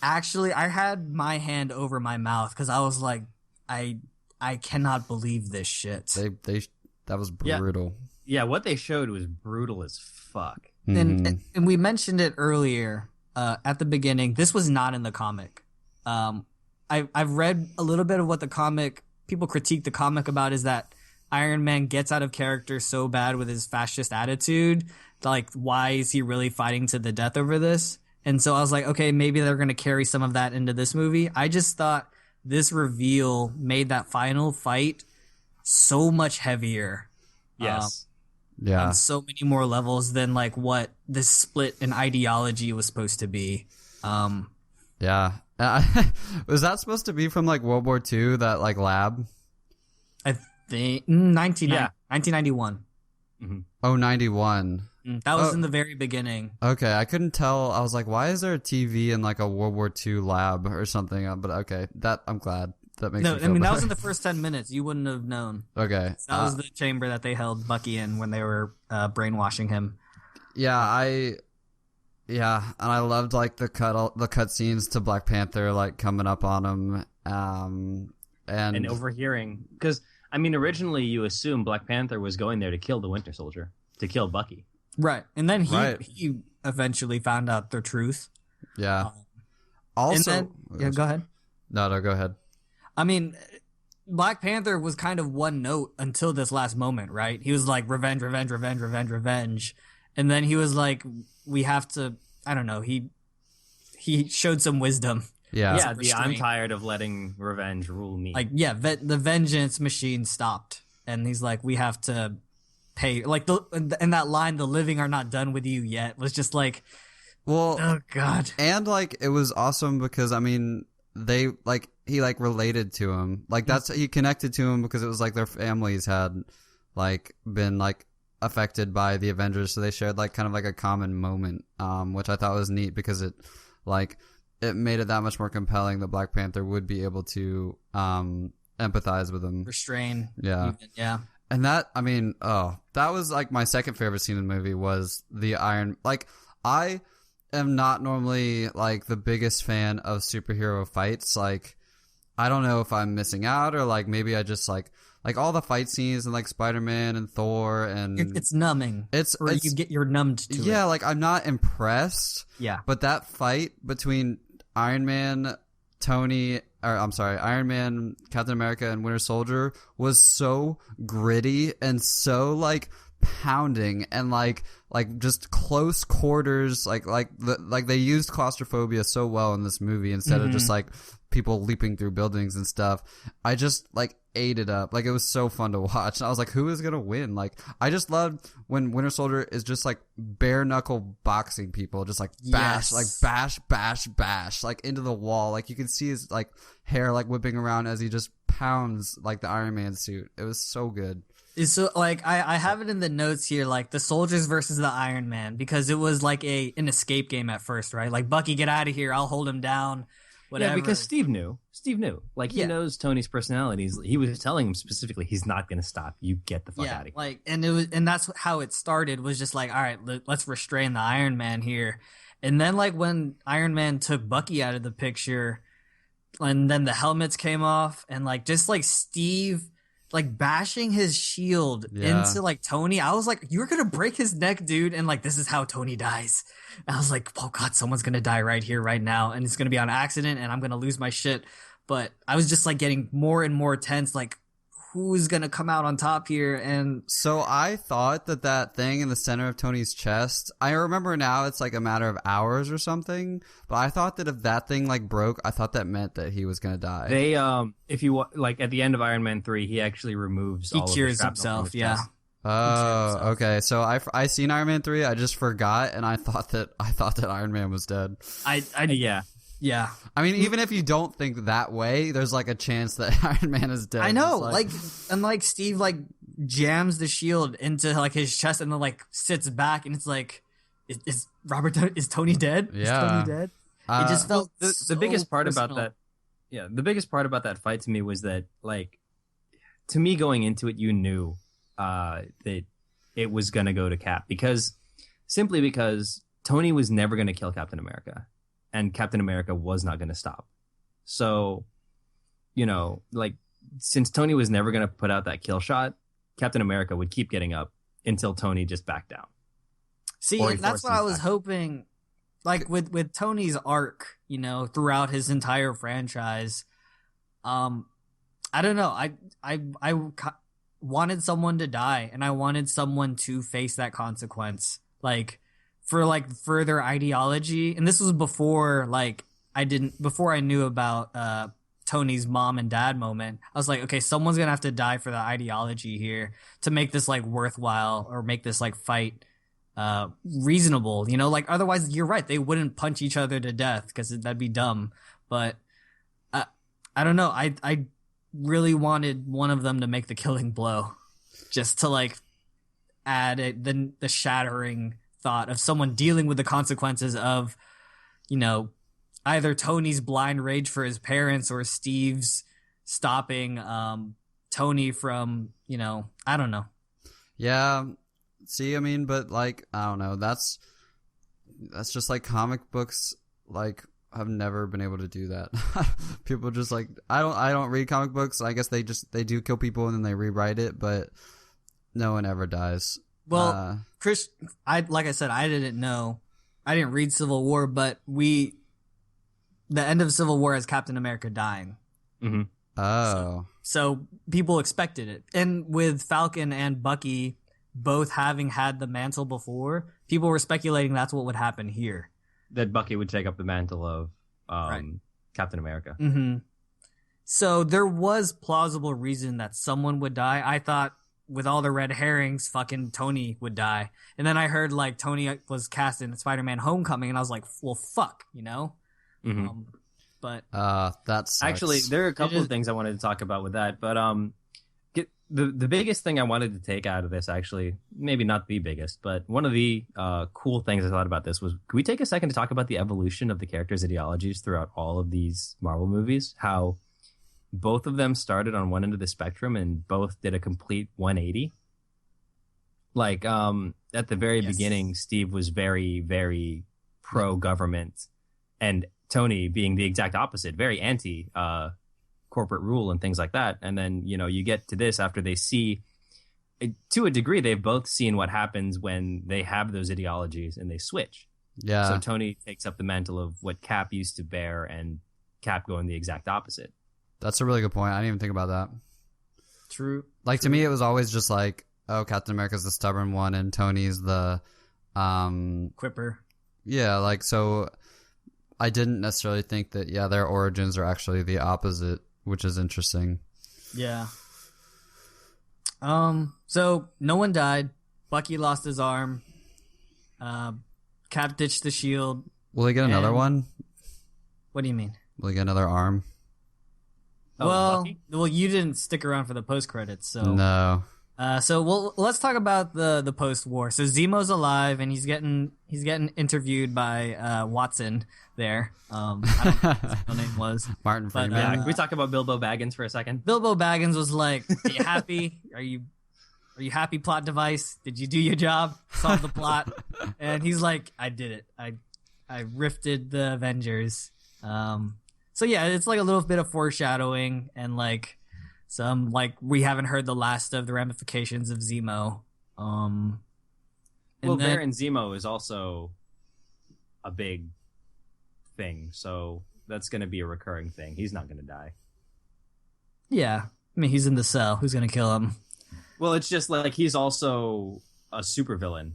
I had my hand over my mouth because I was like, I cannot believe this shit. That was brutal. Yeah, what they showed was brutal as fuck. And we mentioned it earlier at the beginning. This was not in the comic. I've read a little bit of what the comic people critique the comic about is that Iron Man gets out of character so bad with his fascist attitude. Like, why is he really fighting to the death over this? And so I was like, okay, maybe they're going to carry some of that into this movie. I just thought this reveal made that final fight so much heavier. Yes. On so many more levels than like what this split in ideology was supposed to be. Yeah. Was that supposed to be from like World War II, that like lab? I think 1991. Mm-hmm. Oh, 91. That was in the very beginning. Okay, I couldn't tell. I was like, why is there a TV in like a World War II lab or something? But okay, I'm glad. That makes me feel better. That was in the first 10 minutes. You wouldn't have known. Okay. That was the chamber that they held Bucky in when they were brainwashing him. Yeah, and I loved like the cut scenes to Black Panther like coming up on him and overhearing, because I mean originally you assume Black Panther was going there to kill the Winter Soldier, to kill Bucky. Right. And then he eventually found out the truth. Yeah. Also, go ahead. No, go ahead. I mean, Black Panther was kind of one note until this last moment, right? He was like, revenge, revenge, revenge, revenge, revenge. And then he was like, we have to, I don't know, he showed some wisdom. Yeah. I'm tired of letting revenge rule me. Like, the vengeance machine stopped. And he's like, we have to pay. Like, and that line, the living are not done with you yet, was just like, well, oh, God. And, like, it was awesome because, I mean, he like related to him, like he connected to him because it was like their families had like been like affected by the Avengers, so they shared like kind of like a common moment, which I thought was neat because it made it that much more compelling that Black Panther would be able to empathize with him, restrain, yeah. And that, I mean, that was like my second favorite scene in the movie was the Iron. Like, I am not normally like the biggest fan of superhero fights. Like, I don't know if I'm missing out or like maybe I just like all the fight scenes and like Spider-Man and Thor and it's numbing. You're numbed to it. Yeah, like I'm not impressed. Yeah. But that fight between Iron Man, Captain America, and Winter Soldier was so gritty and so like pounding and like just close quarters, like they used claustrophobia so well in this movie instead of just like people leaping through buildings and stuff. I just like ate it up. Like, it was so fun to watch. And I was like, who is gonna win? Like, I just loved when Winter Soldier is just like bare knuckle boxing people, just like bash, like bash like into the wall. Like, you can see his like hair like whipping around as he just pounds like the Iron Man suit. It was so good. So like I have it in the notes here, like the soldiers versus the Iron Man, because it was like an escape game at first, right? Like Bucky, get out of here, I'll hold him down, whatever. Yeah, because Steve knew. Like he knows Tony's personality. He was telling him specifically, he's not going to stop. You get the fuck out of here. Like, and that's how it started. Was just like, all right, let's restrain the Iron Man here, and then like when Iron Man took Bucky out of the picture, and then the helmets came off, and like just like Steve like bashing his shield into like Tony. I was like, you're gonna break his neck, dude, and like this is how Tony dies. And I was like, oh god, someone's gonna die right here, right now, and it's gonna be on accident, and I'm gonna lose my shit. But I was just like getting more and more tense, like who's gonna come out on top here? And so I thought that thing in the center of Tony's chest, I remember now it's like a matter of hours or something, but I thought that if that thing like broke, I thought that meant that he was gonna die. They if you like at the end of Iron Man 3, he actually removes he all cures of the shrapnel himself, from his chest. Oh, okay. So I seen Iron Man 3, I just forgot, and I thought that Iron Man was dead. Yeah. I mean, even if you don't think that way, there's like a chance that Iron Man is dead. I know, like Steve like jams the shield into like his chest and then like sits back, and it's like, is Tony dead? Yeah. Is Tony dead? It just felt the biggest part personal. about that. Yeah, the biggest part about that fight to me was that, like, to me going into it, you knew that it was gonna go to Cap because Tony was never gonna kill Captain America. And Captain America was not going to stop. So, you know, like, since Tony was never going to put out that kill shot, Captain America would keep getting up until Tony just backed down. See, that's what I was hoping. Like, with Tony's arc, you know, throughout his entire franchise, I don't know. I wanted someone to die, and I wanted someone to face that consequence. Like, for like further ideology, and this was before I knew about Tony's mom and dad moment. I was like, okay, someone's gonna have to die for the ideology here to make this like worthwhile or make this like fight reasonable, you know, like otherwise you're right, they wouldn't punch each other to death because that'd be dumb. But I don't know, I really wanted one of them to make the killing blow, just to like add the shattering thought of someone dealing with the consequences of, you know, either Tony's blind rage for his parents or Steve's stopping Tony from, you know, I don't know. Yeah. See, I mean, but like, I don't know. That's just like comic books, like, have never been able to do that. People just like, I don't read comic books. I guess they do kill people and then they rewrite it, but no one ever dies. Well, Chris, like I said, I didn't know. I didn't read Civil War, but the end of Civil War has Captain America dying. Mm-hmm. Oh. So people expected it. And with Falcon and Bucky both having had the mantle before, people were speculating that's what would happen here. That Bucky would take up the mantle of Captain America. Mm-hmm. So there was plausible reason that someone would die. I thought, with all the red herrings, fucking Tony would die. And then I heard like Tony was cast in Spider-Man Homecoming, and I I was like, well, fuck, you know? Mm-hmm. But that's actually, there are a couple of things I wanted to talk about with that. But the biggest thing I wanted to take out of this, actually, maybe not the biggest, but one of the cool things I thought about this was, could we take a second to talk about the evolution of the characters' ideologies throughout all of these Marvel movies? How both of them started on one end of the spectrum and both did a complete 180. Like, at the very beginning, Steve was very, very pro-government, and Tony being the exact opposite, very anti corporate rule and things like that. And then, you know, you get to this after they see, to a degree, they've both seen what happens when they have those ideologies and they switch. Yeah. So Tony takes up the mantle of what Cap used to bear, and Cap going the exact opposite. That's a really good point. I didn't even think about that. True. Like, to me, it was always just like, oh, Captain America's the stubborn one and Tony's the quipper. Yeah, like, so I didn't necessarily think that, their origins are actually the opposite, which is interesting. Yeah. So no one died. Bucky lost his arm. Cap ditched the shield. Will he get another one? What do you mean? Will he get another arm? Well, you didn't stick around for the post credits, so no. Let's talk about the post-war. So Zemo's alive and he's getting interviewed by Watson there. I don't know what his real name was. Martin Freeman. Yeah, can we talk about Bilbo Baggins for a second? Bilbo Baggins was like, "Are you happy? Are you happy, plot device? Did you do your job? Solve the plot?" And he's like, "I did it. I rifted the Avengers." So yeah, it's like a little bit of foreshadowing and like some like we haven't heard the last of the ramifications of Zemo. Baron Zemo is also a big thing, so that's going to be a recurring thing. He's not going to die. Yeah, I mean he's in the cell. Who's going to kill him? Well, it's just like he's also a supervillain.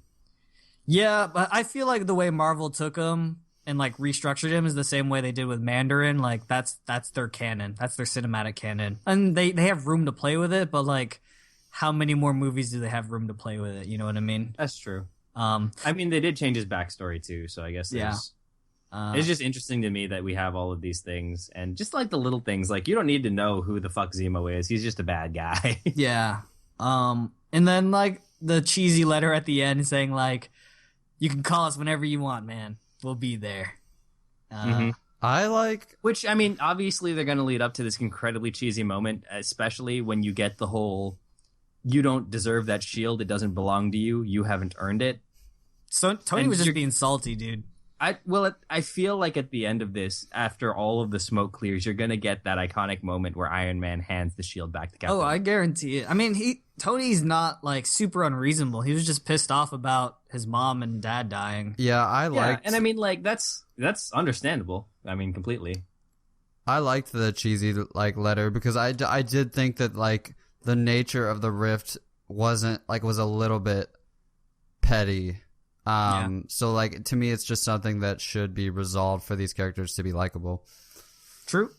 Yeah, but I feel like the way Marvel took him and like restructured him is the same way they did with Mandarin. Like that's their canon. That's their cinematic canon. And they have room to play with it, but like how many more movies do they have room to play with it? You know what I mean? That's true. I mean, they did change his backstory too, so I guess it's just interesting to me that we have all of these things and just like the little things, like you don't need to know who the fuck Zemo is. He's just a bad guy. Yeah. And then like the cheesy letter at the end saying like, "You can call us whenever you want, man. We'll be there." Which, I mean, obviously they're going to lead up to this incredibly cheesy moment, especially when you get the whole, you don't deserve that shield. It doesn't belong to you. You haven't earned it. So Tony was just being salty, dude. I feel like at the end of this, after all of the smoke clears, you're going to get that iconic moment where Iron Man hands the shield back to Captain. Oh, I guarantee it. I mean, Tony's not like super unreasonable. He was just pissed off about his mom and dad dying. Yeah, and I mean, like that's understandable. I mean, completely. I liked the cheesy like letter because I did think that like the nature of the rift was a little bit petty. So like to me, it's just something that should be resolved for these characters to be likable. True.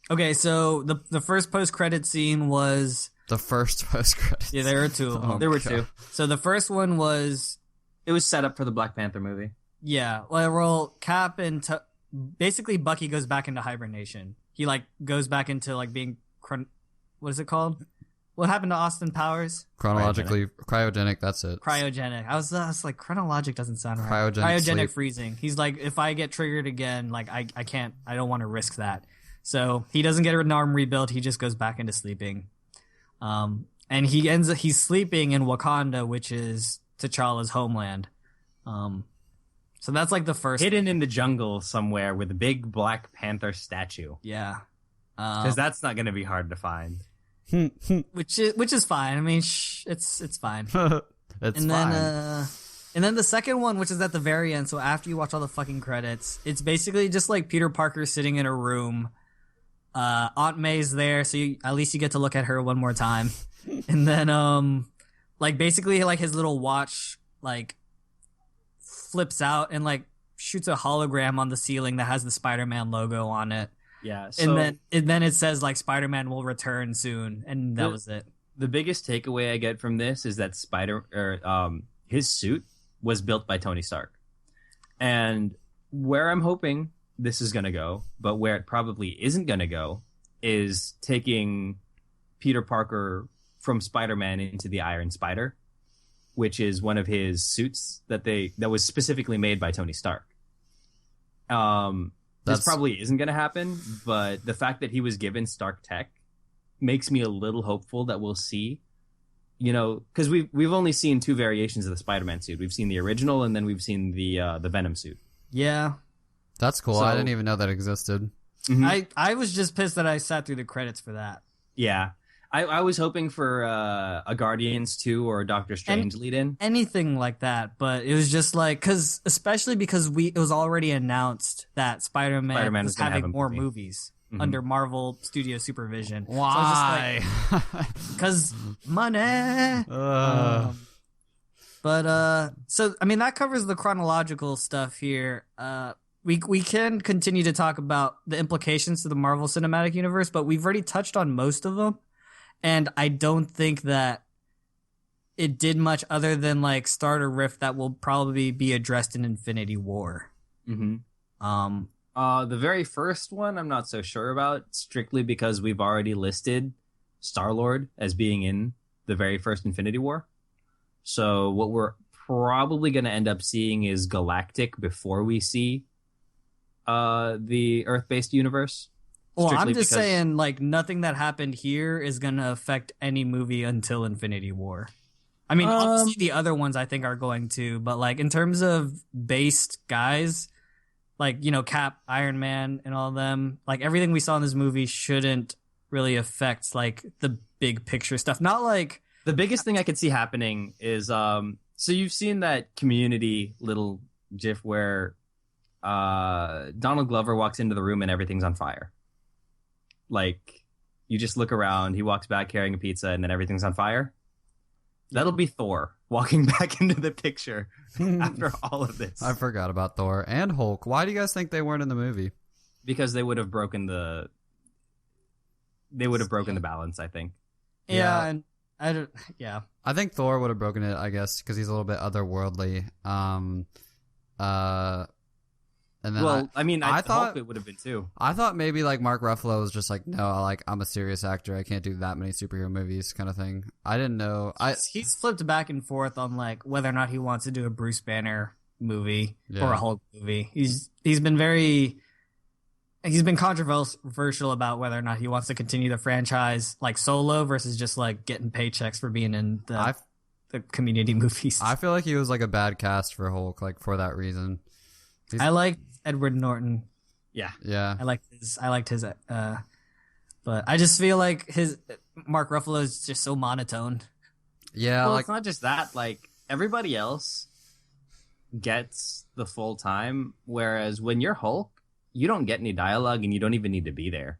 Okay, so the first post-credit scene was the first post-credit. Yeah, there were two of them. There were two. So the first one was it was set up for the Black Panther movie. Yeah, well, Cap and basically Bucky goes back into hibernation. He like goes back into like being what is it called? What happened to Austin Powers? Chronologically cryogenic. That's it. Cryogenic. I was like chronologic doesn't sound right. Cryogenic freezing. He's like, if I get triggered again, like I can't. I don't want to risk that. So he doesn't get an arm rebuilt. He just goes back into sleeping. And he's sleeping in Wakanda, which is T'Challa's homeland. So that's like the first hidden in the jungle somewhere with a big Black Panther statue. Yeah, because that's not going to be hard to find. which is fine. I mean, it's fine. It's fine. And then the second one, which is at the very end. So after you watch all the fucking credits, it's basically just like Peter Parker sitting in a room. Aunt May's there, so at least you get to look at her one more time. And then like basically like his little watch like flips out and like shoots a hologram on the ceiling that has the Spider-Man logo on it. Yeah, so and then it says like Spider-Man will return soon, and that was it. The biggest takeaway I get from this is that his suit was built by Tony Stark, and where I'm hoping this is gonna go, but where it probably isn't gonna go, is taking Peter Parker from Spider-Man into the Iron Spider, which is one of his suits that was specifically made by Tony Stark. This probably isn't going to happen, but the fact that he was given Stark tech makes me a little hopeful that we'll see, because we've only seen two variations of the Spider-Man suit. We've seen the original, and then we've seen the Venom suit. Yeah, that's cool. I didn't even know that existed. Mm-hmm. I was just pissed that I sat through the credits for that. Yeah. I was hoping for a Guardians 2 or a Doctor Strange lead-in. Anything like that, but it was just like, especially because it was already announced that Spider-Man was having more movies under Marvel Studio supervision. Why? Because money. So, I mean, that covers the chronological stuff here. We can continue to talk about the implications to the Marvel Cinematic Universe, but we've already touched on most of them. And I don't think that it did much other than like start a rift that will probably be addressed in Infinity War. Mm-hmm. The very first one I'm not so sure about, strictly because we've already listed Star-Lord as being in the very first Infinity War. So what we're probably going to end up seeing is Galactic before we see the Earth-based universe. Well, I'm just saying, like, nothing that happened here is going to affect any movie until Infinity War. I mean, obviously the other ones I think are going to, but, like, in terms of based guys, like, you know, Cap, Iron Man, and all of them, like, everything we saw in this movie shouldn't really affect, like, the big picture stuff. Not like... The biggest thing I could see happening is, so you've seen that Community little gif where Donald Glover walks into the room and everything's on fire. Like, you just look around, he walks back carrying a pizza, and then everything's on fire. That'll be Thor walking back into the picture after all of this. I forgot about Thor and Hulk. Why do you guys think they weren't in the movie? Because they would have broken the balance, I think. Yeah, and I think Thor would have broken it, I guess, because he's a little bit otherworldly. And then I thought Hulk it would have been too. I thought maybe like Mark Ruffalo was just like, no, like I'm a serious actor. I can't do that many superhero movies, kind of thing. I didn't know. He's flipped back and forth on like whether or not he wants to do a Bruce Banner movie or a Hulk movie. He's been controversial about whether or not he wants to continue the franchise like solo versus just like getting paychecks for being in the Community movies. I feel like he was like a bad cast for Hulk, like for that reason. I liked Edward Norton. Yeah. I liked his but I just feel like his Mark Ruffalo is just so monotone. Yeah, well, it's not just that. Like everybody else gets the full time, whereas when you're Hulk, you don't get any dialogue and you don't even need to be there.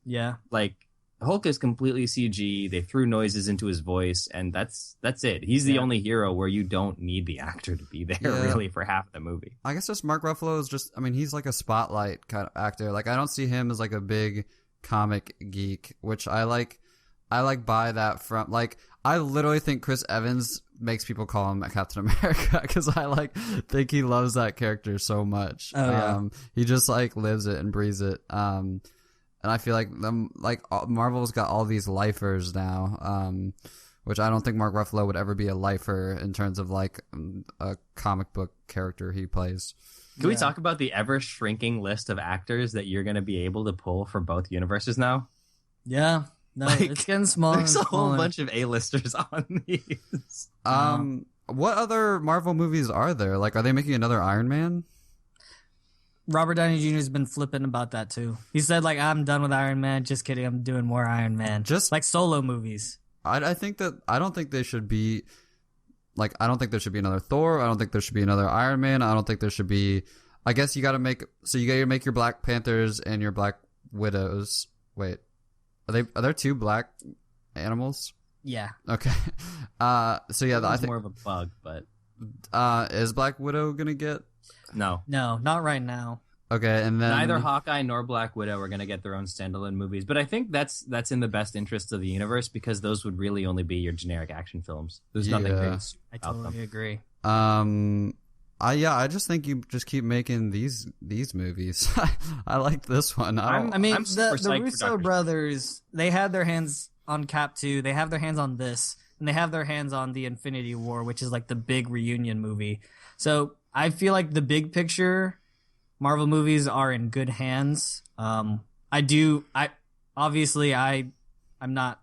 Yeah. Like Hulk is completely CG. They threw noises into his voice, and that's it. He's the only hero where you don't need the actor to be there really for half the movie. I guess just Mark Ruffalo is just, I mean, he's like a spotlight kind of actor. Like I don't see him as like a big comic geek, which I like buy that from, like, I literally think Chris Evans makes people call him Captain America because I like think he loves that character so much. He just like lives it and breathes it. And I feel like Marvel's got all these lifers now, which I don't think Mark Ruffalo would ever be a lifer in terms of like a comic book character he plays. Can we talk about the ever shrinking list of actors that you're going to be able to pull for both universes now? Yeah. No, it's getting smaller. There's a whole bunch of A-listers on these. What other Marvel movies are there? Like, are they making another Iron Man? Robert Downey Jr. has been flipping about that too. He said, like, I'm done with Iron Man. Just kidding. I'm doing more Iron Man. Just like solo movies. I don't think they should be, like, I don't think there should be another Thor. I don't think there should be another Iron Man. I don't think there should be, I guess you got to make your Black Panthers and your Black Widows. Wait, are there two black animals? Yeah. Okay. So yeah, I think more of a bug, but is Black Widow gonna get? No, not right now. Okay, and then neither Hawkeye nor Black Widow are going to get their own standalone movies. But I think that's in the best interest of the universe because those would really only be your generic action films. There's nothing great. I totally agree. I just think you just keep making these movies. I like this one. The Russo brothers, they had their hands on Cap 2. They have their hands on this, and they have their hands on the Infinity War, which is like the big reunion movie. So I feel like the big picture Marvel movies are in good hands. I'm not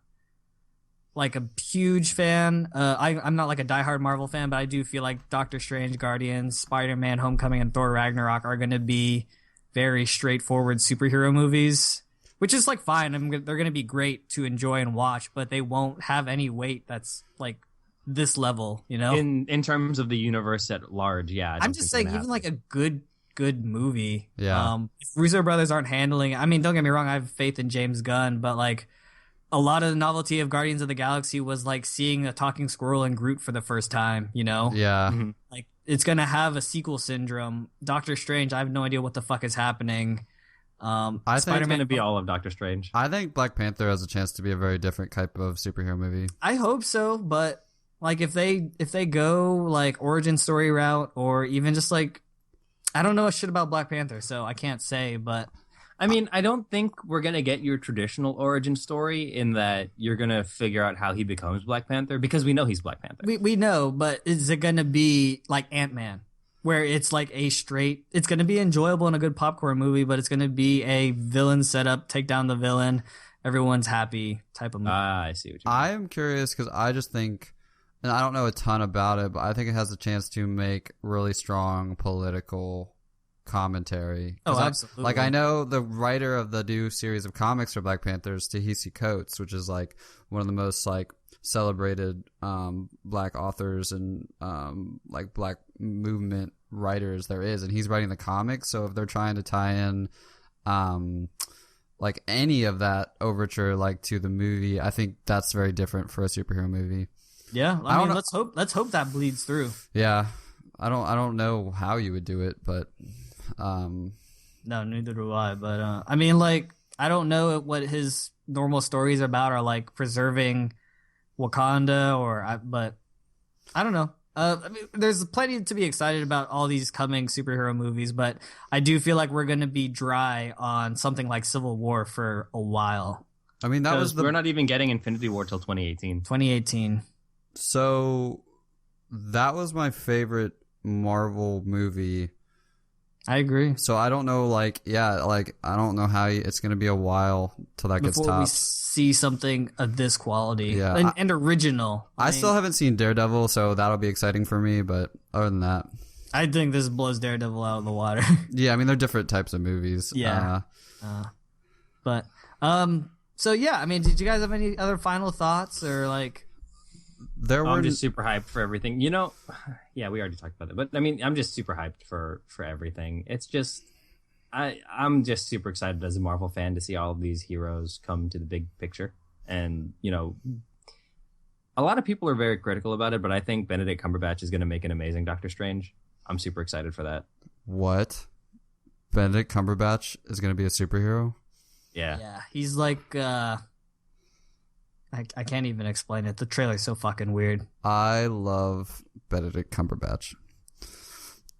like a huge fan. I'm not like a diehard Marvel fan, but I do feel like Doctor Strange, Guardians, Spider-Man, Homecoming, and Thor Ragnarok are going to be very straightforward superhero movies, which is like fine. They're going to be great to enjoy and watch, but they won't have any weight that's like this level, you know? In terms of the universe at large, yeah. I'm just saying, even like a good movie. Yeah. If Russo brothers aren't handling it, I mean, don't get me wrong, I have faith in James Gunn, but like a lot of the novelty of Guardians of the Galaxy was like seeing a talking squirrel and Groot for the first time, you know? Yeah. Mm-hmm. Like it's gonna have a sequel syndrome. Doctor Strange, I have no idea what the fuck is happening. I think it's going to be all of Doctor Strange. I think Black Panther has a chance to be a very different type of superhero movie. I hope so, but like if they go like origin story route or even just like, I don't know shit about Black Panther, so I can't say, but I mean, I don't think we're gonna get your traditional origin story in that you're gonna figure out how he becomes Black Panther, because we know he's Black Panther. We know, but is it gonna be like Ant-Man, where it's like it's gonna be enjoyable and a good popcorn movie, but it's gonna be a villain setup, take down the villain, everyone's happy type of movie. I see what you mean. I am curious because I just think, and I don't know a ton about it, but I think it has a chance to make really strong political commentary. Oh, absolutely. I know the writer of the new series of comics for Black Panther is Ta-Nehisi Coates, which is like one of the most like celebrated black authors and like black movement writers there is, and he's writing the comics. So if they're trying to tie in like any of that overture like to the movie, I think that's very different for a superhero movie. Yeah, I mean, let's hope that bleeds through. Yeah, I don't know how you would do it, but no, neither do I. But I mean, like, I don't know what his normal stories are about, or like preserving Wakanda, but I don't know. I mean, there's plenty to be excited about all these coming superhero movies, but I do feel like we're going to be dry on something like Civil War for a while. I mean, we're not even getting Infinity War till 2018. 2018. So that was my favorite Marvel movie. I agree. So I don't know, I don't know how it's going to be a while till that gets topped. Before we see something of this quality. Yeah. And original. I mean, still haven't seen Daredevil, so that'll be exciting for me, but other than that, I think this blows Daredevil out of the water. Yeah, I mean, they're different types of movies. Yeah. So yeah, I mean, did you guys have any other final thoughts, or like... I'm just super hyped for everything. You know, yeah, we already talked about it, but I mean, I'm just super hyped for everything. It's just, I'm just super excited as a Marvel fan to see all of these heroes come to the big picture. And, you know, a lot of people are very critical about it, but I think Benedict Cumberbatch is going to make an amazing Doctor Strange. I'm super excited for that. What? Benedict Cumberbatch is going to be a superhero? Yeah. Yeah, he's like... I can't even explain it. The trailer's so fucking weird. I love Benedict Cumberbatch.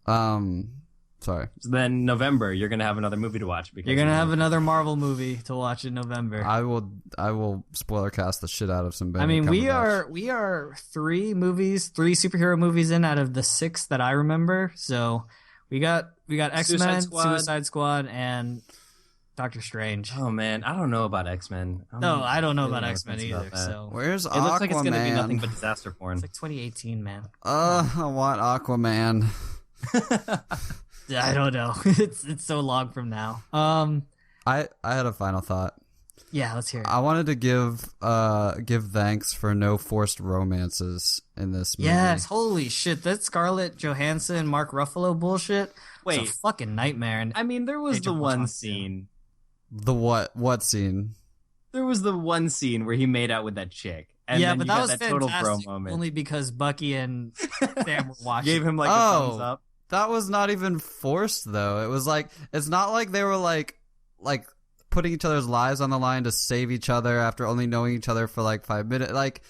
Sorry. So then November, you're gonna have another movie to watch. Because you're gonna have another Marvel movie to watch in November. I will spoiler cast the shit out of some Benedict I mean, Cumberbatch. we are three superhero movies in out of the 6 that I remember. So we got X-Men, Suicide Squad, and Doctor Strange. Oh man, I don't know about X-Men. No, I don't know about X-Men either. So where's Aquaman? It looks like it's gonna be nothing but disaster porn. It's like 2018, man. I want Aquaman. Yeah, I don't know. It's so long from now. I had a final thought. Yeah, let's hear it. I wanted to give thanks for no forced romances in this movie. Yes, holy shit, that Scarlett Johansson, Mark Ruffalo bullshit. Wait, it's a fucking nightmare. And I mean, there was the one scene. The what scene? There was the one scene where he made out with that chick. And yeah, then but you that got was that fantastic. total bro moment. Only because Bucky and Sam were watching. Gave him like a thumbs up. That was not even forced though. It was like, it's not like they were like putting each other's lives on the line to save each other after only knowing each other for like 5 minutes. Like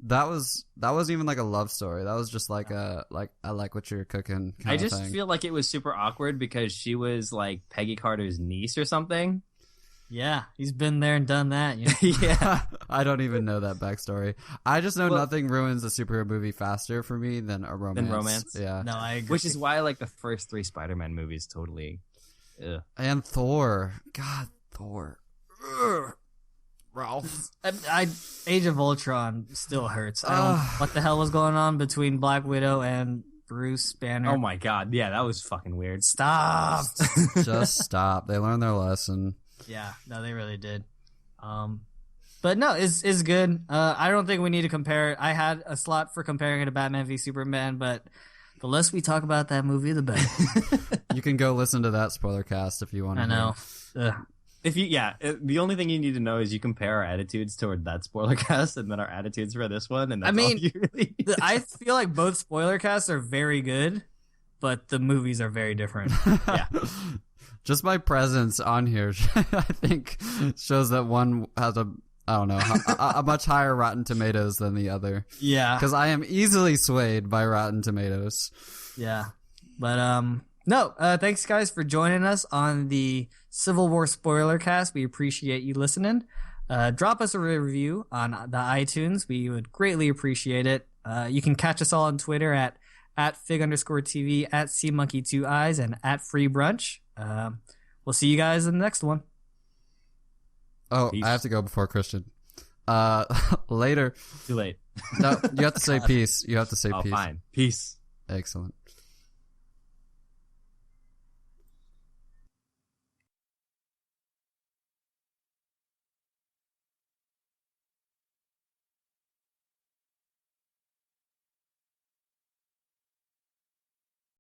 that wasn't even like a love story. That was just like I like what you're cooking kind I of just thing. feel like it was super awkward because she was like Peggy Carter's niece or something. Yeah, he's been there and done that. You know? Yeah. I don't even know that backstory. I just know nothing ruins a superhero movie faster for me than a romance. Yeah. No, I agree. Which is why like the first 3 Spider-Man movies totally... Ugh. And Thor. God, Thor. Ugh. Ralph. Age of Ultron still hurts. I don't know what the hell was going on between Black Widow and Bruce Banner. Oh my god, yeah, that was fucking weird. Stop. Just stop. They learned their lesson. Yeah, no, they really did. But no, it's good. I don't think we need to compare it. I had a slot for comparing it to Batman v Superman, but the less we talk about that movie, the better. You can go listen to that spoiler cast if you want to. I know. The only thing you need to know is you compare our attitudes toward that spoiler cast and then our attitudes for this one, and that's all you really need to I feel like both spoiler casts are very good, but the movies are very different. Yeah. Just my presence on here, I think, shows that one has a much higher Rotten Tomatoes than the other. Yeah. Because I am easily swayed by Rotten Tomatoes. Yeah. But, No, thanks guys for joining us on the Civil War Spoilercast. We appreciate you listening. Drop us a review on the iTunes. We would greatly appreciate it. You can catch us all on Twitter at fig_TV, at cmonkey2eyes, and at freebrunch. We'll see you guys in the next one. Oh, peace. I have to go before Christian. Later. Too late. No, you have to say peace. You have to say peace. Fine. Peace. Excellent.